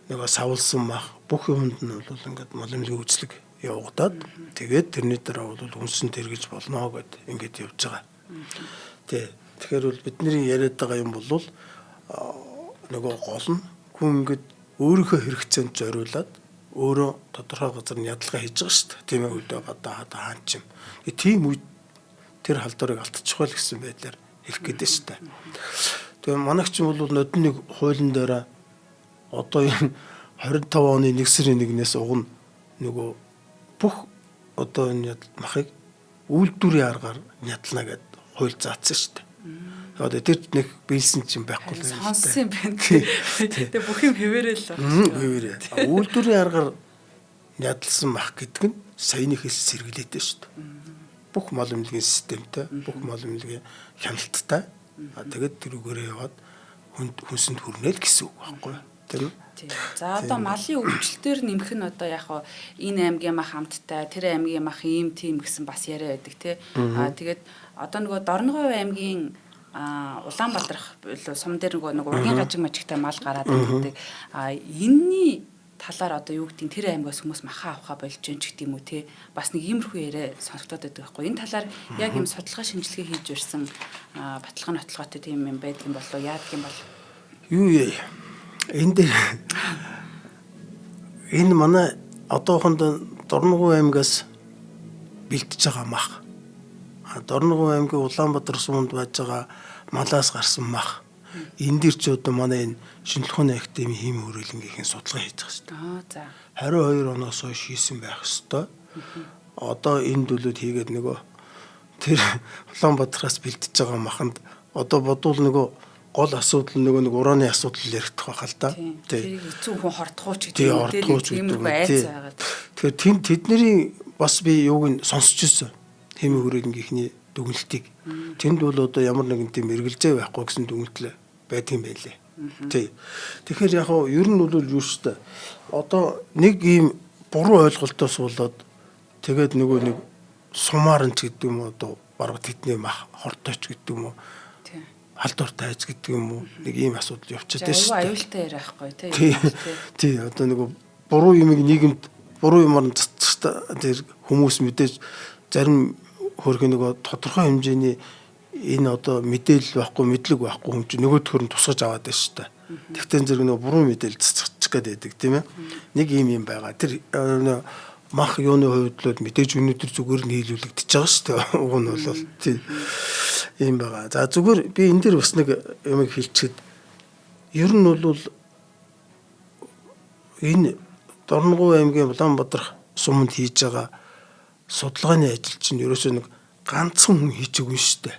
нөгөө савлсан мах бүх юмд нь бол ингээд малмилгийн үйлчлэг явагдаад тэгээд тэрний дараа бол хүнсэн тэргэж болно гэд ингээд явж байгаа. Тэгэхээр бол бидний яриад байгаа юм бол нөгөө гол нь хүн ингээд өөрийнхөө хэрэгцээнд зориулаад өөрөө тодорхой газар нь ядалгаа хийж байгаа шүү дээ. Тийм ээ өдөө гадаа хаач юм. Тийм үед тэр халдварыг алдчих байл гэсэн байдлаар хэлэх гээд шүү дээ. Тэгээ манайч бол нодны хуулийн дээр одоо энэ 25 оны 1 сарын 1-ээс уг нөгөө бүх одоо энэ махыг үйлдвэрийн аргаар ядална гэд хууль заасан шүү дээ. Одоо тэр нэг биелсэн чинь байхгүй л байна. Сонсон юм байна. Тэгээ бүх юм хэвээрээ л байна. Хэвээрээ. Үйлдвэрийн аргаар ядалсан мах гэдэг нь саяны хэлс сэргэлээтэй шүү дээ. Бүх мал эмнэлгийн системтэй, бүх мал эмнэлгийн хяналттай. Тэгээд тэрүүгээрээ яваад хүнсэнд хүрнэ л гэсэн үг байхгүй юу? Тэр нь. За одоо малын өвчлөлтөөр нэмэх нь одоо яг энэ аймгийн мах хамттай, тэр аймгийн мах ийм тийм гэсэн бас яриа байдаг тий. Тэгээд одоо нөгөө Дорногов аймгийн Улаанбаатар сум дээр нэг ургийн гажиг мажигтай мал гараад байдаг. Энэний талаар одоо юу гэдгийг тэр аймгаас хүмүүс маха авахаа болж гэн ч гэдэм үү те бас нэг иймэрхүү яриа сонсогдоод байдаг байхгүй. Энэ талаар яг юм судалгаа шинжилгээ хийж ирсэн баталгаа нотлоготой тийм юм байдаг юм болов уу? Яадаг юм бол? Юу яа. Энд дээр энэ манай одоохондоо Дорногов аймгаас бэлтэж байгаа мах. Дорногов аймгийн Улаанбаатар суманд байж байгаа малаас гарсан мах. Энэ дэр ч одоо манай энэ шинжилгээ ухааны академийн хийм хөрөлнгийнхээ судалгаа хийж байгаа шүү дээ. За. 22 оноос хойш хийсэн байх ёстой. Одоо энэ дөлөд хийгээд нөгөө тэр Улаанбаатараас бэлтэж байгаа маханд одоо бодвол нөгөө гол асуудал нөгөө нэг ураны асуудал яригдах байх л да. Тийм. Эцүү хүн хортох уу ч гэдэг юм айц байгаа. Тэгэхээр тэдний бас би юуг нь сонсч ирсэн. Хийм хөрөлнгийнхний дүгнэлтийг. Тэнд бол одоо ямар нэгэн тийм эргэлзээ байхгүй гэсэн дүгнэлт байдсан байлээ. Тий. Тэгэхээр яг нь ер нь бол юу штэ. Одоо нэг ийм буруу ойлголтоос болоод тэгээд нөгөө нэг сумаар нь ч гэдэг юм уу одоо бараг тэдний мах хортооч гэдэг юм уу. Халдвар тайз гэдэг юм уу. Нэг ийм асуудал явчихад байна штэ. Аюултай яриа байхгүй тий. Тий. Одоо нөгөө буруу юмыг нийгэмд буруу юмар нь тэр хүмүүс мэдээж зарим хөрх нөгөө тодорхой хэмжээний энэ одоо мэдээлэл байхгүй мэдлэг байхгүй хүн чинь нөгөө төр нь тусгаж аваад байна шүү дээ. Тэгтэн зэрэг нөгөө буруу мэдээлэл цэцчих гээд байдаг тийм ээ. Нэг юм байгаа. Тэр мах юуны хувьд л мэдээж өнөөдөр зүгээр нь хийлүүлэгдэж байгаа шүү дээ. Уг нь бол тийм юм байгаа. За зүгээр би энэ дээр бас нэг юм хэлчихэд ер нь бол энэ Дорногов аймгийн Улаанбаатар суманд хийж байгаа судалгааны ажил чинь ерөөсөө нэг ганцхан хүн хийж өгнө шүү дээ.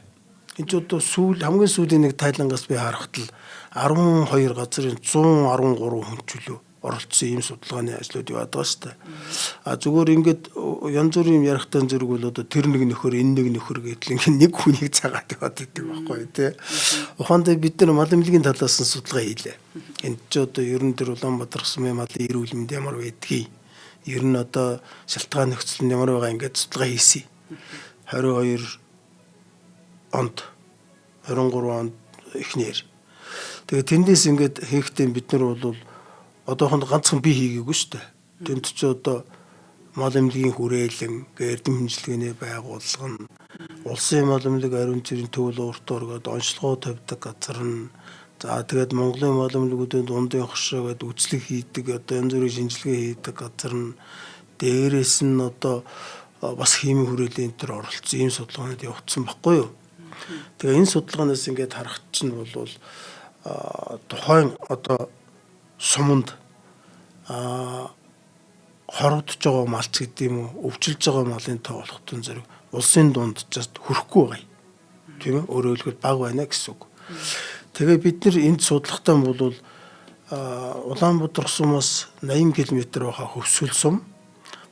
энэ ч одоо хамгийн сүүлийн нэг Тайлангаас би харахад л 12 газрын 113 хүн ч үлээ оролцсон ийм судалгааны ажлууд яваад байгаа шүү дээ. Зүгээр ингээд янз бүрийн юм ярихтаа зэрэг бол одоо тэр нэг нөхөр энэ нэг нөхөр гэдэл ингээд нэг хүнийг цагаад яваад байдаг байхгүй тий. Ухаандаа бид нар мал эмнэлгийн талаас нь судалгаа хийлээ. Энд ч одоо ер нь тэр Улаанбаатар сумын малын эрүүл мэнд ямар байдгийг, ер нь одоо шалтгаан нөхцөл нь ямар байгаа ингээд судалгаа хийсэн. 22 онд 23 онд эхнэр. Тэгээ тэндээс ингээд хийхдээ бид нар бол одоохонд ганцхан би хийгээгүй шүү дээ. Тэнд ч одоо мал эмнэлгийн хүрээлэн, эрдэм хэмжлэгээний байгууллага нь, улсын мал эмнэлэг ариун цэрийн төвөл урт оргоод онцлогоо тавьдаг газар нь, за тэгээд Монголын мал эмнэлгүүдийн дундын хошоо гэдэг үцлэг хийдэг, одоо янз бүрийн шинжилгээ хийдэг газар нь, дээрээс нь одоо бас химийн хүрээлийн төр оролцсон ийм судалгаанууд явагдсан баггүй юу. Тэгээ энэ судалгаанаас ингээд харах чинь бол тухайн одоо суманд хорогдож байгаа малч гэдэг юм уу, өвчлөж байгаа малын тоо болохтон зэрэг улсын дунд ч хүрэхгүй байгаа юм. Тийм ээ, өөрөөр хэлбэл бага байна гэсэн үг. Тэгээ бид нар энд судлахтаа бол Улаанбаатар сумаас 80 км байхаа Хөвсгөл сум,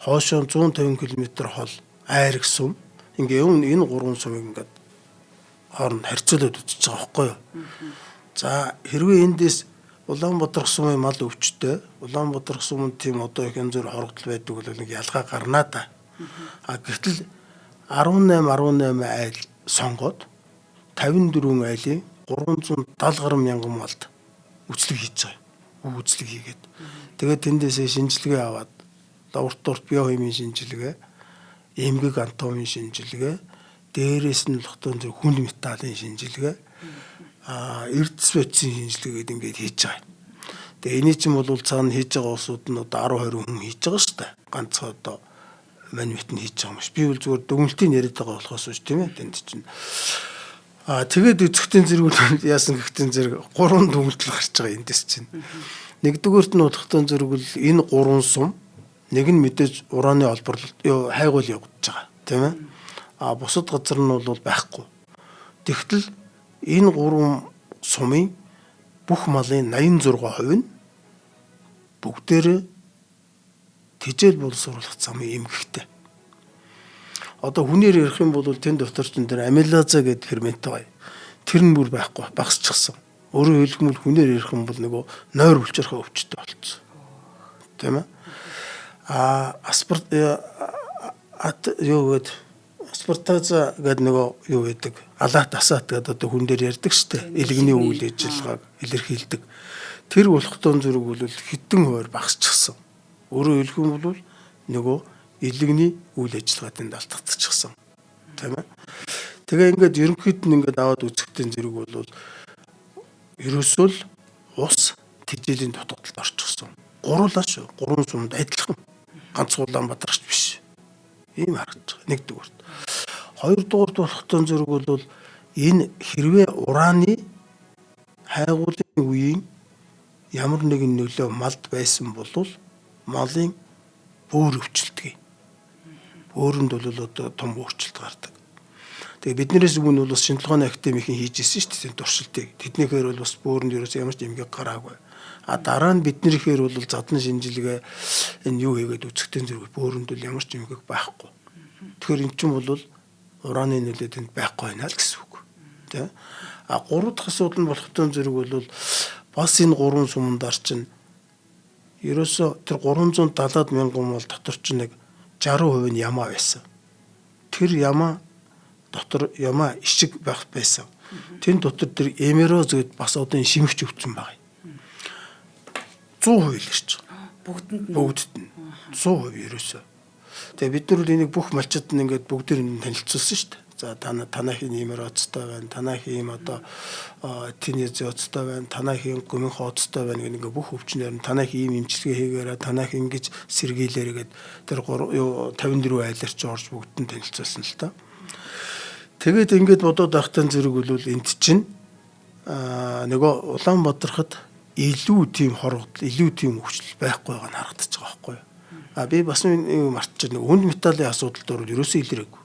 хоошоо 150 км хол Айраг сум. Ингээ энэ гурван сумыг ингээд хооронд харьцуулаад үзэж байгаа байхгүй юу. За хэрвээ эндээс Улаанбаатар сумын мал өвчтөй, Улаанбаатар сумын тийм одоо их янз бүр хорогдол байдаг бол нэг ялгаа гарнаа да. Гэтэл 18 айл сонгоод 54 айлын 370 гаруй мянган малд үцлэг хийж байгаа. Үцлэг хийгээд. Тэгээд тэндээсээ шинжилгээ аваад лабораторид биохимийн шинжилгээ, эмгэг анатомийн шинжилгээ, дээрээс нь лохтон зэрэг хүнд металлын шинжилгээ, эрдэс бодисын шинжилгээгээд ингээд хийж байгаа. Тэгээ эний чинь бол цаана хийж байгаа улсууд нь одоо 10 20 хүн хийж байгаа шүү дээ. Ганцхан одоо манивт нь хийж байгаа юм биш. Би бол зүгээр дүгнэлтийн яриад байгаа болохоос шүү тийм ээ. Тэнд чинь тэгээд үзэхтэн зэрэг яасан гэхдээ зэрэг 3 дүгнэлт гарч байгаа эндээс чинь. Нэгдүгээрт нь удахтан зэрэг бол энэ 3 сум нэг нь мэдээж ураны олборлолт хайгуул явагдаж байгаа тийм ээ. Бусад газар нь бол байхгүй. Тэгтэл энэ 3 сумын бүх малын 86% нь бүгдээрээ тэжээл боловсруулах замын эмгэгтэй. Одоо хүнээр ярих юм бол тэн докторчин дээр амилаза гэдэг фермент байгаа. Тэр нь бүр байхгүй, багасчихсан. Өөрөөр хэлбэл хүнээр ярих юм бол нөгөө нойр булчирхай өвчтөй болцсон. Тийм ээ. Аспартаза гэдэг нөгөө юу гэдэг алаат асаат гэдэг одоо хүн дээр ярьдаг штэ. Илгэний үйл ажиллагааг илэрхийлдэг. Тэр болохтон зүрэг бол хитэн хуваар багасчихсан. Өөрөөр хэлэх юм бол нөгөө илгэний үйл ажиллагаанд алдагдчихсан. Тийм ээ. Тэгээ ингээд ерөнхийд нь ингээд аваад үзэхтэн зэрэг бол ерөөсөө л ус тэжээлийн дутагдалд орчихсон. Гурлаа шүү. 3 сумд адилхан. Ганц Улаанбаатарч биш. Ийм харагдаж байгаа. Нэгдүгээр. Хоёрдугаар болохтон зэрэг бол энэ хэрвээ ураны хайгуулын үеийн ямар нэгэн нөлөө малд байсан бол малын бөөр өвчлөлтгий. Бөөрөнд бол одоо том өөрчлөлт гардаг. Тэгээ биднээс өмнө бол шинжилгээний академийн хийж ирсэн шүү дээ туршилтыг. Тэднийхээр бол бас бөөрөнд ерөөс ямар ч эмгэг гараагүй. Дараа нь биднийхээр бол задлан шинжилгээ энэ юу хийгээд үзэхтэн зэрэг бөөрөнд бол ямар ч эмгэг байхгүй. Тэгэхээр эн чинь бол ураны нөлөө тэнд байхгүй байна л гэсэн үг. Тэ? Гурав дахь асуудал нь болохтон зэрэг бол бас энэ 3 сумандар чинь ерөөсө тэр 370 мянган мал дотор чинь нэг 60% нь ямаа байсан. Тэр ямаа дотор ямаа ишиг байх байсан. Тэн дотор тэр эмероз гэд бас одоо энэ шимэгч өвчин байгаа. 100% л ирж байгаа. Бүгдэд нь 100% ерөөсөө. Тэгээ бид нар энийг бүх малчид нь ингээд бүгдээр нь танилцуулсан шүү дээ. За танахын эмероцтой байна, танахын одоо тинезоцтой байна, танахын гүмэн хооцтой байна гэх нэг бүх өвчнөр нь танахын ийм эмчилгээ хийгээрээ танах ингэж сэргийлээргээд тэр 54 айларч орж бүгд нь танилцуулсан л та. Тэгээд ингээд бодоод байхтан зэрэг бол энд чинь нөгөө Улаанбаатархад илүү тийм хорогдол, илүү тийм өвчлөл байхгүй байгаа нь харагдаж байгаа байхгүй юу? Би бас мартчихна. Хүнд металлын асуудалд орвол ерөөсөө илэрээгүй.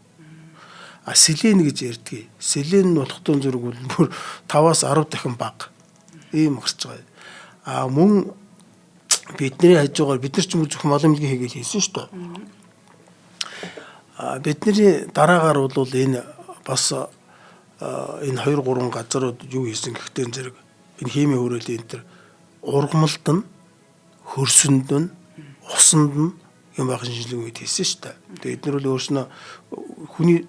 селен гэж ярьдгийг. Селен нь болохтон зэрэг бол бүр 5-аас 10 дахин бага. Ийм гарч байгаа. Мөн бидний хажуугаар бид нар ч мөр зөвхөн мал эмнэлгийн хийгээл хийсэн шүү дээ. Бидний дараагаар бол энэ бас энэ 2-3 газрууд юу хийсэн гэхдээ зэрэг энэ химийн хүрээлэн энэ төр ургамалд нь хөрсөнд нь усанд нь юм байх шинжилгээ үед хийсэн шүү дээ. Тэгээд эдгээр бол өөрснөө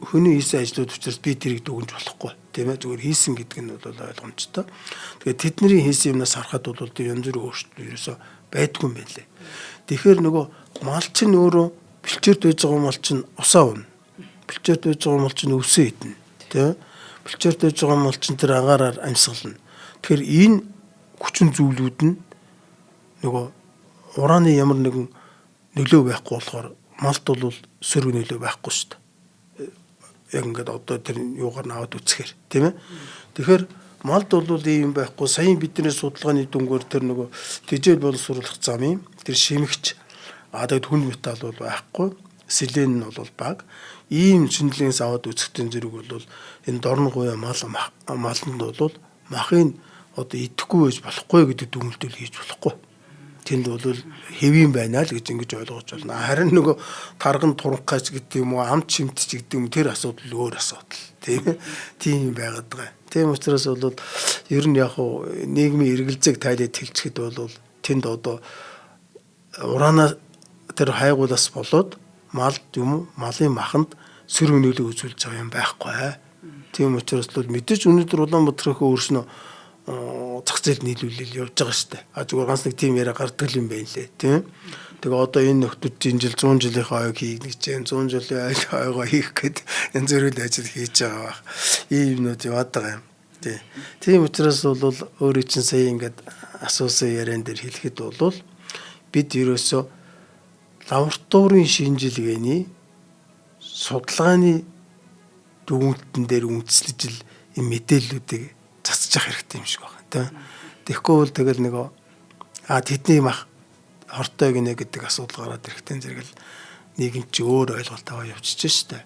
хүний хийсэн ажлууд учраас би тэрийг дүгнж болохгүй тийм ээ зүгээр хийсэн гэдэг нь бол ойлгомжтой. Тэгээд тэдний хийсэн юмнаас харахад бол тэр янз бүрийн өөрчлөлт ерөөсөө байдгүй юм байна лээ. Тэгэхээр нөгөө малч нь өөрөө бэлчээрд байж байгаа мал чинь усаа унна. Бэлчээрд байж байгаа мал чинь өвсөө идэнэ тийм ээ. Бэлчээрд байж байгаа мал чинь тэр агаараар амьсгална. Тэгэхээр энэ хүчин зүйлүүд нь нөгөө урааны ямар нэгэн нөлөө байхгүй болохоор малд бол сөрөг нөлөө байхгүй шүү дээ. Яг ингээд одоо тэр юугаар нь аваад үцхээр тийм ээ. Тэгэхээр малд бол ийм байхгүй. Саяын бидний судалгааны дүнгээр тэр нөгөө тэжээл боловсруулах замын тэр шимэгч тэгээд хүнд металл бол байхгүй. Селен нь бол бага. Ийм шинжилгээс аваад үзэхдээ зэрэг бол энэ дорн гуяа малнд бол махын одоо идэхгүй байж болохгүй гэдэг дүгнэлтийг хийж болохгүй. Тэнд бол хэвийн байна л гэж ингэж ойлгож байна. Харин нөгөө тарган туранхайч гэдэг юм уу, амт шимтч гэдэг юм тэр асуудал өөр асуудал. Тийм ээ. Тийм байгаад байгаа. Тийм учраас бол ер нь яг нийгмийн эргэлзээг тайлбар хэлчихэд бол тэнд одоо ураана тэр хайгуулаас болоод малд юм уу, малын маханд сөрөг нөлөө үзүүлж байгаа юм байхгүй. Тийм учраас бол мэдээж өнөөдөр Улаанбаатархөө өөрснөө зах зээл нийлүүлэл явж байгаа шүү дээ. Зүгээр ганц нэг тийм яриа гардаг юм байна лээ, тийм. Тэгээ одоо энэ нөхдүүд энэ жил 100 жилийнхаа ойг хийнэ гэж, 100 жилийн ойгоо хийх гээд янз бүрийн ажил хийж байгаа баг. Ийм юмнууд яваад байгаа юм. Тийм учраас бол өөрөө чинь сая ингээд асуусан яриан дээр хэлэхэд бол бид ерөөсөө лабораторийн шинжилгээний судалгааны дүгнэлтэн дээр үндэслэж л энэ мэдээллүүдийг засчих хэрэгтэй юм шиг байна тийм. Тэгэхгүй бол тэгэл нөгөө тэдний мах хортой гинэ гэдэг асуудал гараад ирэхтэн зэрэг л нийгэм чи өөр ойлголт аваа явчихж штэ.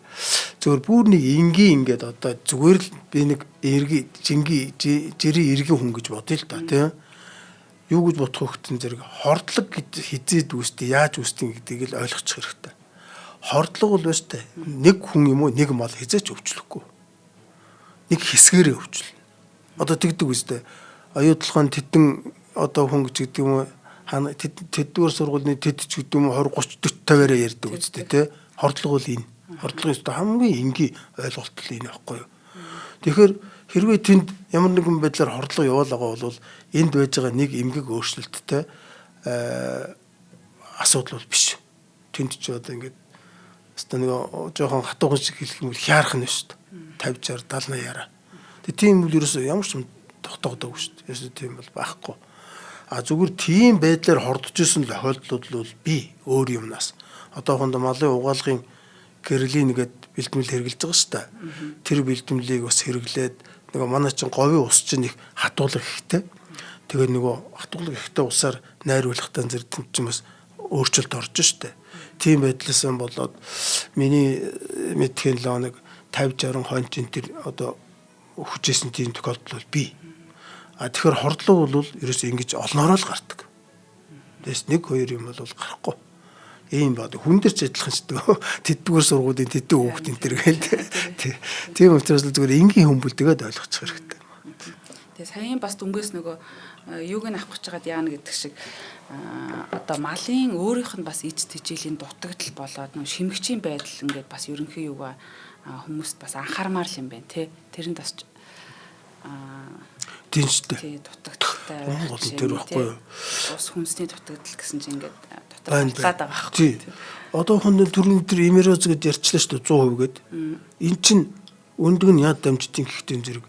Зүгээр бүр нэг энгийн ингээд одоо зүгээр л би нэг жирийн эргийн хүн гэж бодъё л да тийм. Юу гэж бодох хөтэн зэрэг хордлого гэж хизээд үүсдэг яаж үүсдэг гэдгийг л ойлгочих хэрэгтэй. Хордлого бол өстэй нэг хүн юм уу нэг мал хизээч өвчлөхгүй. Нэг хэсгээрээ өвчлөн. Одоо тэгдэг үстэй. Аюутлахын тедэн одоо хүн гэж гэдэг юм уу тэдгээр сургуулийн тэд ч гэдэг юм 20 30 40 50-аараа ярьдаг үстэй тий. Хордлого бол энэ. Хордлогын өстэй хамгийн энгийн ойлголт л энэ байхгүй юу. Тэгэхээр хэрвээ тэнд ямар нэгэн байдлаар хордлого яваалгаа бол энд байж байгаа нэг эмгэг өөрчлөлттэй асуудал бол биш. Тэнд ч одоо ингээд өстэй нэг жоохон хатуухан шиг хэлэх юм бол хяарах нь шүү дээ. 50 60 70 80-аараа. Тийм үл ерөөсөө ямар ч юм тогтоогдоогүй шүү дээ. Ерөөсөө тийм бол байхгүй. Зүгээр тийм байдлаар хордож исэн тохиолдлууд бол би өөр юмнаас одоохондоо малын угаалгын гэрлийн нэгэд бэлтгэл хэрэгжилж байгаа шүү дээ. Тэр бэлтгэлийг бас хэрэглээд нөгөө манай чин говийн ус чинь их хатуулга ихтэй. Тэгээд нөгөө хатуулга ихтэй усаар найруулахтаа зэрэг чинь бас өөрчлөлт орж шүү дээ. Тийм байдлаас болоод миний мэдхийн л нэг 50 60 хончин тэр одоо хүчээсэн тийм тохиолдол бол бий. Тэгэхээр хордлого бол ерөөсөө ингэж олноороо л гардаг. Тэс 1 2 юм бол гарахгүй. Ийм бод хүн дээр ч адилхан ч тэдгээр сургуулийн тэдэн хүүхдийн тэр гээл. Тийм учраас л зүгээр энгийн хүмүүлдэгээд ойлгочих хэрэгтэй. Тэгээ саяын бас дүнгээс нөгөө юуг нь авах гэж байгаад яана гэдэг шиг одоо малын өөрийнх нь бас эд тэжээлийн дутагдал болоод нөгөө шимэгчийн байдал ингээд бас ерөнхий юугаа хүмүүст бас анхаармаар л юм байна тий. Тэрэнд бас тэнцтэй. Дутагдaltaй гол нь тэр байхгүй юу? Ус хүнсний дутагдал гэсэн чинь ингээд дотроо батлаад байгаа байхгүй. Тий. Одоо хонд төрний тэр эмероз гэж ярьчлаа шүү дээ 100% гээд. Эн чин өндөг нь яд дамжтын гэхдээ зэрэг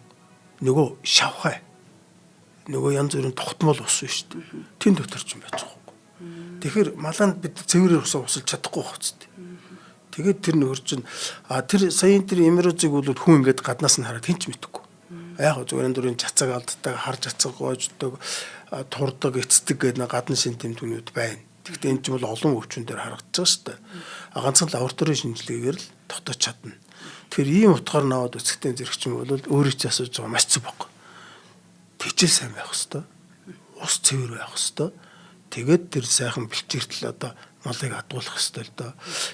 нөгөө шавхай. Нөгөө янз бүрийн тогтмол ус шүү дээ. Тэн дотор ч юм байж байгаа байхгүй. Тэгэхээр малаанд бид цэврээр усаа усалж чадахгүй байх үстэй. Тэгээд тэр нөхөр чинь тэр саяын тэр эмерозыг бол хүн ингээд гаднаас нь хараад хинч мэдэхгүй. Яг зүгээр энэ дөрөв цацаг алддаг, хар цацаг гоождог, турдаг, эцдэг гэдэг гадны шин тэмдгүүд байна. Гэхдээ энэ ч бол олон өвчин дээр харагдаж байгаа шүү дээ. Ганцхан лабораторийн шинжилгээгээр л тогтоож чадна. Тэгэхээр ийм утгаар наваад үсгтэн зэрэгчин бол өөрөө ч асууж байгаа маш зүг байхгүй. Тэжээл сайн байх хэвээр. Ус цэвэр байх хэвээр. Тэгээд тэр сайхан бэлчээртэл одоо малыг хадгуулах хэвээр л доо.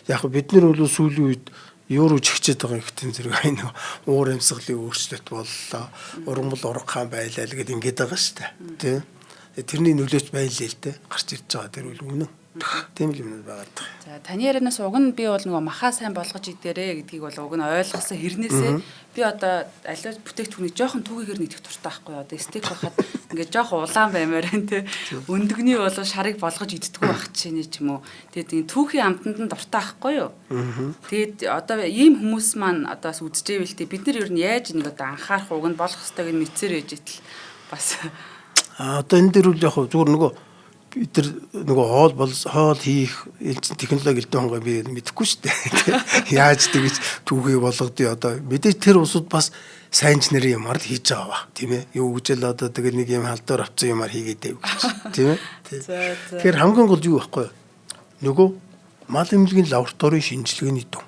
Яг бид нар бол сүүлийн үед юуруу чигчээд байгаа ихтэн зэрэг нэг уур амьсгалын өөрчлөлт боллоо. Ургамал ургахан байлаа л гэд ингэж байгаа шүү дээ. Тэ. Тэрний нөлөөч байлээ л дээ. Гарч ирж байгаа тэр үл үнэн. Тийм л юм байгаа даа. За таны ярианаас уг нь би бол нөгөө махаа сайн болгож идээрэ гэдгийг бол уг нь ойлгосон хэрнээсээ би одоо аливаа бүтээгдэхүүнийг жоохон түүгээр нэгдэх дуртай байхгүй юу. Одоо стейк байхад ингээд жоохон улаан баймаар байна те. Өндөгний бол шарыг болгож иддэггүй байх чинь ч юм уу. Тэгээд энэ түүхийн амтанд нь дуртай байхгүй юу. Тэгээд одоо ийм хүмүүс маань одоо үзчихэвэл те бид нар ер нь яаж нэг одоо анхаарах уг нь болох ёстойг нь мэдсээр ээж итэл бас одоо энэ дээр үл яг зүгээр нөгөө бид нар нөгөө хоол хийх технологи элдэн хонгой би мэдэхгүй шүү дээ. Яаж тэгэж түүхий болгодё одоо мэдээж тэр усуд бас сайнч нарын юмар л хийж байгаа ба тийм ээ. Юу гэж л одоо тэгэл нэг юм халдвар авсан юмар хийгээд байв гэж тийм ээ. Тэгэхээр хамгийн гол юу байхгүй юу? Нөгөө мал эмнэлгийн лабораторийн шинжилгээний дүн.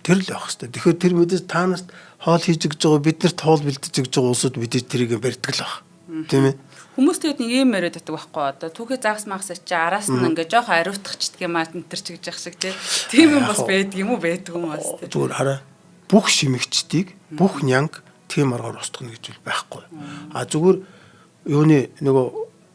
Тэр л байх хэвээр. Тэгэхээр тэр мэдээж та нарт хоол хийж гэж байгаа бид нарт хоол бэлдэж гэж байгаа усуд мэдээж тэрийг барьдаг л баг. Тийм ээ. Хүмүүс тэгээд нэг юм яриад байдаг байхгүй одоо түүхээ загас магас чи араас нь ингээ жоохон ариутгачдаг юм аа энэ төр ч гэж яах шиг тийм юм бас байдаг юм уу байдаг юм бас тийм. Зүгээр хараа бүх шимэгчдийг бүх нянг тийм аргаар устгах гэж байхгүй. А зүгээр юуны нөгөө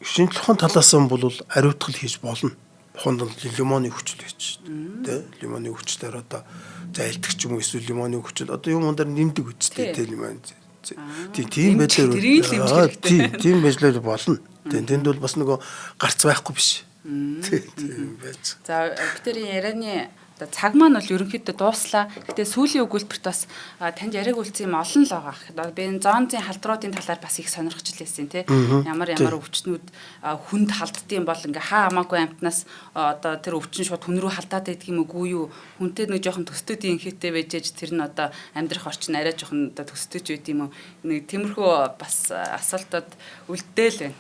шинжлэхүйн талаас нь бол ариутгал хийж болно. Хонд лимоны хүчил гэж тий лимоны хүчлээр одоо зайлдах ч юм уу эсвэл лимоны хүчил одоо юм дээр нэмдэг үстэй тий лимон тийм байдлаар тийм байдлаар болно. Тэнд бол бас нөгөө гарц байхгүй биш. Тийм байж. За бидний ярианы цаг маань бол ерөнхийдөө дууслаа. Гэтэ сүүлийн өгүүлбэрт бас танд яриаг үлдсэн юм олон л байгаа. Би энэ зоонзын халдваруудын талаар бас их сонирхож лээсэн тий. Ямар өвчтнүүд хүнд халддсан бол ингээ хаа хамаагүй амтнаас одоо тэр өвчин шууд хүн рүү халдаад байдаг юм уу юу? Хүнтэй нэг жоохон төстөдийн инхээтэй байж тэр нь одоо амьдрах орчин арай жоохон одоо төсtöж байд юм уу? Нэг тиймэрхүү бас асуултууд үлдээл байна.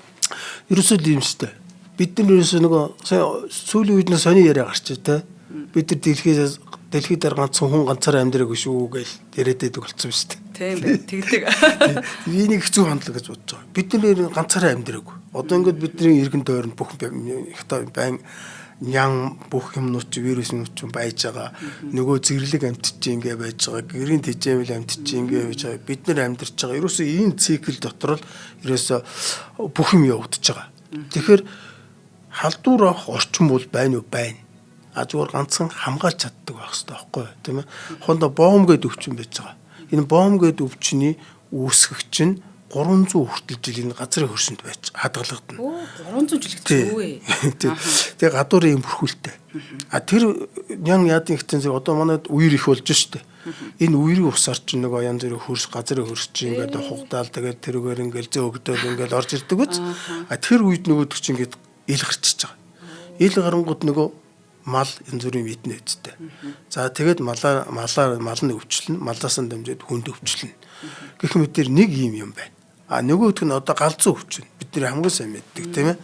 Ерөөсөө ийм шүү дээ. Бид нар ерөөсөө нөгөө сүүлийн үед нэг сони яриа гарч тий. Бид нар дэлхийд дээр ганцхан хүн ганцаараа амьдраагүй шүү гэж яриад байдаг болсон шүү дээ. Тийм бай. Тэгдэг. Энийг хэцүү хандлага гэж бодож байгаа. Бид нар ганцаараа амьдраагүй. Одоо ингээд бидний эргэн тойронд бүх байн нян бүх юмнууд чи вируснууд ч байж байгаа. Нөгөө зэрлэг амьтч ингээ байж байгаа. Гэрийн тэжээвэл амьтч ингээ байж байгаа. Бид нар амьдарч байгаа. Ерөөсөө энэ цикл дотор л ерөөсөө бүх юм явагдаж байгаа. Тэгэхээр халдвар авах орчин бол байна уу байна. Зүгээр ганцхан хамгаалж чаддаг байх хэрэгтэй байхгүй юу тийм ээ. Хондо боом гэдэг өвчин байж байгаа. Энэ боом гэдэг өвчний үүсгэгч нь 300 хүртэл жилийн газрын хөрсөнд байж хадгалагдана. 300 жил гэдэг үү вэ? Тэгээ гадуурын юм бүрхүүлтэй. Тэр нян яадын ихтэн зэрэг одоо манайд үер их болж штэ. Энэ үерийн усаар чинь нөгөө янз бүрийн хөрс газрын хөрс чинь ингээд хугдаал тэгээд тэрүүгээр ингээд зөөгдөөл ингээд орж ирдэг үз. Тэр үед нөгөөдөг чинь ингээд ил гарчиж байгаа. Ил гарангууд нөгөө мал янз бүрийн витнэ үсттэй. За тэгээд малны өвчлөн, малаас нь дамжаад хүнд өвчлөн. Гэх мэтэр нэг юм байна. Нөгөөх нь одоо галзуу өвчин. Бид нэр хамгийн сайн мэддэг тийм ээ.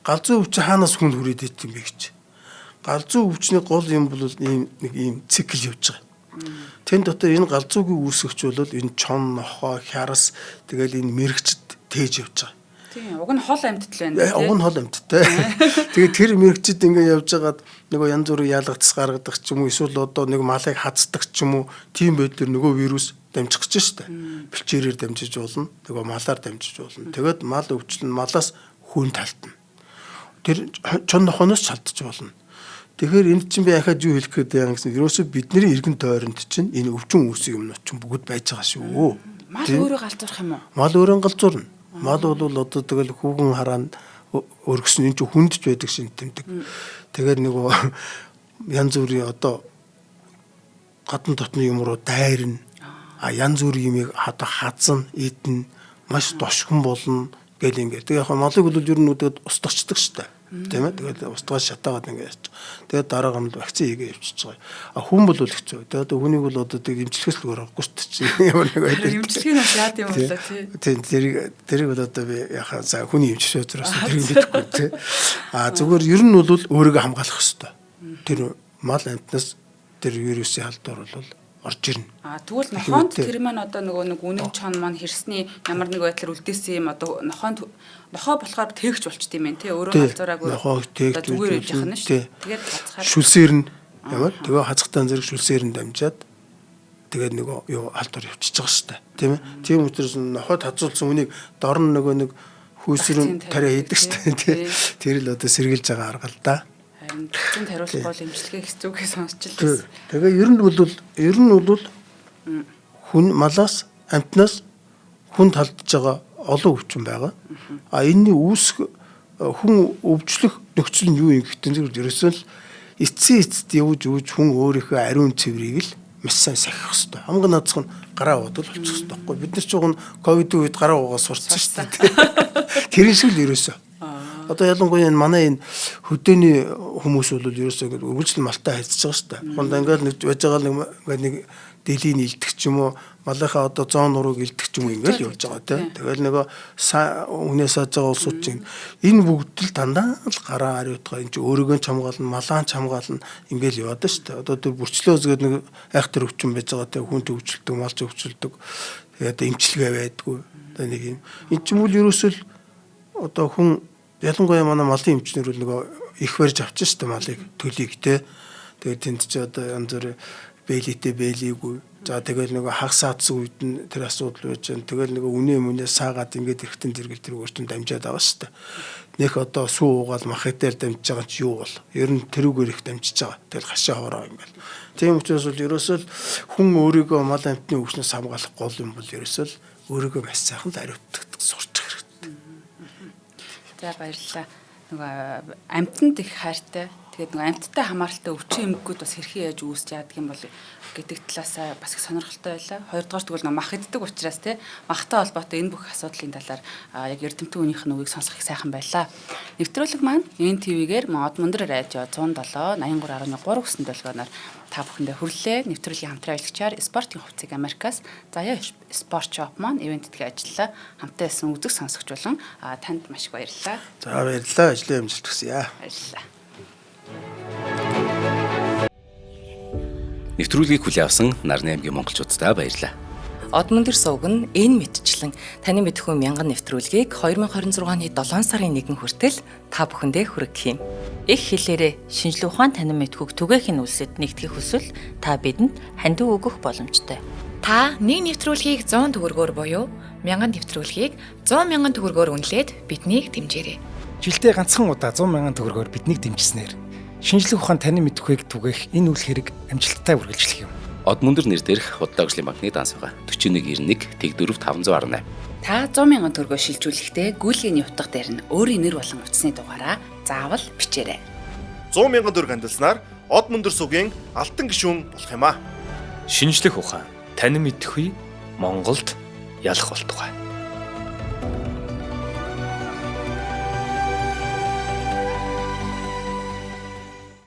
Галзуу өвчин хаанаас хүнд хүрээд ит юм бэ гэж. Галзуу өвчний гол юм бол нэг ийм цикл явж байгаа. Тэн дотор энэ галзуугийн үүсгэгч бол энэ чон, нохоо, хярас тэгэл энэ мэрэгчд тээж явж байгаа. Тийм, уг нь хол амьтдал байна. Уг нь хол амьтдтай. Тэгээд тэр мэрэгчд ингээ явж байгаад нөгөө янз бүрийн яалгацс гаргадаг ч юм уу эсвэл одоо нэг малыг хацдаг ч юм уу тийм байдлаар нөгөө вирус дамжих гэж штэ. Бэлчээрээр дамжиж болно. Нөгөө малаар дамжиж болно. Тэгээд мал өвчлөн малаас хүн талтна. Тэр чон нохоноос чалдж болно. Тэгэхээр энд чинь би ахаад юу хэлэх гээд байгаа гэсэн ерөөсөө бидний эргэн тойронд чинь энэ өвчин үүсэх юмнууд чинь бүгд байж байгаа шүү. Мал өөрөө галзуурах юм уу? Мал өөрөө галзуурна. Мал бол одоо тэгэл хүүгэн хараанд өргөсөн энэ чинь хүндж байдаг шин тэмдэг. Тэгээд нөгөө янз бүрийн одоо гадна дотны юм руу дайрна. Янз бүрийн юмыг одоо хазна, идэн маш дошхон болно гэл ингээд. Тэгээ яг малыг бол ер нь үдээд устгачдаг штэ. Тийм ээ. Тэгээд устгаж шатаагаад ингээд яач. Тэгээд дараа гамд вакцин хийгээ явчихж байгаа. А хүн бол хэцүү. Тэгээд одоо хүнийг бол одоо тэг имчилгээс л гаргахгүй шүү дээ. Ямар нэг байдаг. Имчилгээ нь яад юм болоо тий. Тийм тэрийг бол одоо би яхаа за хүний имчилгээ учраас тэрийг мэдэхгүй тий. А зүгээр ер нь бол өөрийгөө хамгаалах хэрэгтэй. Тэр мал амтнаас тэр вирусын халдвар бол орж ирнэ. Тэгвэл нохоонд тэр маань одоо нэг үнэн чон маань хэрсний ямар нэг байдлаар үлдээсэн юм одоо нохоо болохоор тээгч болчт юм байна тий. Өөрөө халзуураагүй. Нохоо тээгч зүгээр явж яхана шүү. Тэгээд хацхаар шүлсээр нь ямар тэгээ хацхтан зэрэг шүлсээр нь дамжаад тэгээд нөгөө юу халдвар явчихж байгаа шүү дээ. Тийм ээ. Тийм учраас нохоод хазуулсан үнийг дор нь нэг хүүсрэн тариа хийдэг шүү дээ тий. Тэр л одоо сэргийлж байгаа арга л да. Вакцин хариулах бол имчилгээ хэцүүгээ сонсчихлээ. Тэгээ ер нь бол хүн малаас амтнаас хүнд халдж байгаа олон өвчин байгаа. А энэний үүсэх хүн өвчлөх нөхцөл нь юу юм гэхдээ зөвхөн ерөөсөө л эцэст явж хүн өөрийнхөө ариун цэврийг л маш сайн сахих хэрэгтэй. Хамгийн наадах нь гараа бодвол болчих хэрэгтэй байхгүй. Бид нар ч уг нь ковидын үед гараа уугаа сурцсан шүү дээ. Тэр шиг л ерөөсөө. Одоо ялангуяа энэ манай энэ хөдөөний хүмүүс бол ерөөсөө үргэлжлэн малтай хайцаж байгаа шүү дээ. Хонд ингээд нэг байж байгаа нэг дэлийг илтгэх ч юм уу, малынхаа одоо 100 нурууг илтгэх ч юм уу ингээд явж байгаа тийм. Тэгэл нөгөө үнээс сааж байгаа улсууд чинь энэ бүгд л дандаа л гараа ариутгаа энэ чинь өөрийгөө ч хамгаална, малаа ч хамгаална ингээд яваад шүү дээ. Одоо тэр бүрчлөө згээд нэг айхтар өвчин байж байгаа тийм хүн төвчлөдөг, малч өвчлөдөг. Тэгээд эмчилгээ байдгүй. Одоо нэг юм. Энд ч юм уу ерөөсөө л одоо хүн ялангуяа манай малын эмчнэр бол нөгөө их барьж авчих шүү дээ малыг төлийг те. Тэгээд тэнд чи одоо янз бүр бэлитэй бэлийгүй. За тэгэл нөгөө хагас саадсан үед нь тэр асуудал байж байна. Тэгэл нөгөө үнэ саагаад ингээд эрэхтэн зэрэгэл тэр өөртөө дамжаад байгаа шүү дээ. Нэх одоо суу уугаал махитаар дамжиж байгаа ч юу бол ер нь тэрүүгээр их дамжиж байгаа. Тэгэл хашаа хороо юм байна. Тийм учраас бол ерөөсөө л хүн өөрийгөө мал амтны өвчнөөс хамгаалах гол юм бол ерөөсөө л өөрийгөө маш сайхан ариутгах сурч хэрэгтэй. За баярлалаа. Нөгөө амьтанд их хайртай. Тэгээд нөгөө амьттай хамааралтай өвчин эмгэгүүд бас хэрхэн яаж үүсч яадаг юм бол гэдэг талаас бас их сонирхолтой байлаа. Хоёрдугаар тэгвэл нөгөө мах иддэг учраас тий махтай холбоотой энэ бүх асуудлын талаар яг эрдэмтэн үнийх нь үгийг сонсох их сайхан байлаа. Нэвтрүүлэг маань НТV-гээр Мод Мөндөр радио 107 83.3 гэсэн долгионоор та бүхэндээ хүрлээ. Нэвтрүүлгийн хамтран ажиллагчаар спортын хувьцаг Америкаас Заяа спорт шоп маань ивэнтдгээ ажиллаа. Хамтаа исэн үзэг сонсогч болон танд маш их баярлалаа. За баярлалаа. Ажлын амжилт хүсье. Баярлалаа. Нэвтрүүлгийг хүлээн авсан Нарны аймгийн монголчуудтай баярлалаа. Од Мөндөр сувг нь энэ мэдчлэн таны мэдхүйн мянган нэвтрүүлгийг 2026 оны 7 сарын 1 хүртэл та бүхэндээ хүргэх юм. Их хэлээрээ шинжлэх ухаан танин мэдхүйг түгээхийн үлсэд нэгтгэх хүсвэл та бидэнд хандив өгөх боломжтой. Та нэг нэвтрүүлгийг 100 төгрөгөөр буюу 1000 нэвтрүүлгийг 100 мянган төгрөгөөр үнэлээд биднийг дэмжээрэй. Жилдээ ганцхан удаа 100 мянган төгрөгөөр биднийг дэмжснээр шинжлэх ухаан танин мэдхүйг түгээх энэ үйл хэрэг амжилттай үргэлжлэх юм. Од Мөндөр нэр дээрх Худлаа агшлын банкны данс байгаа 4191 Тэг 4 518. Та 100 мянган төгрөгөөр шилжүүлэхдээ гүйлгээний утга дээр нь өөрийн нэр болон утасны дугаараа заавал бичээрэй. 100 мянган төгрөг хандалснаар Од Мөндөр сувгийн алтан гишүүн болох юм а. Шинжлэх ухаан танин мэдхгүй Монголд ялах болтугай.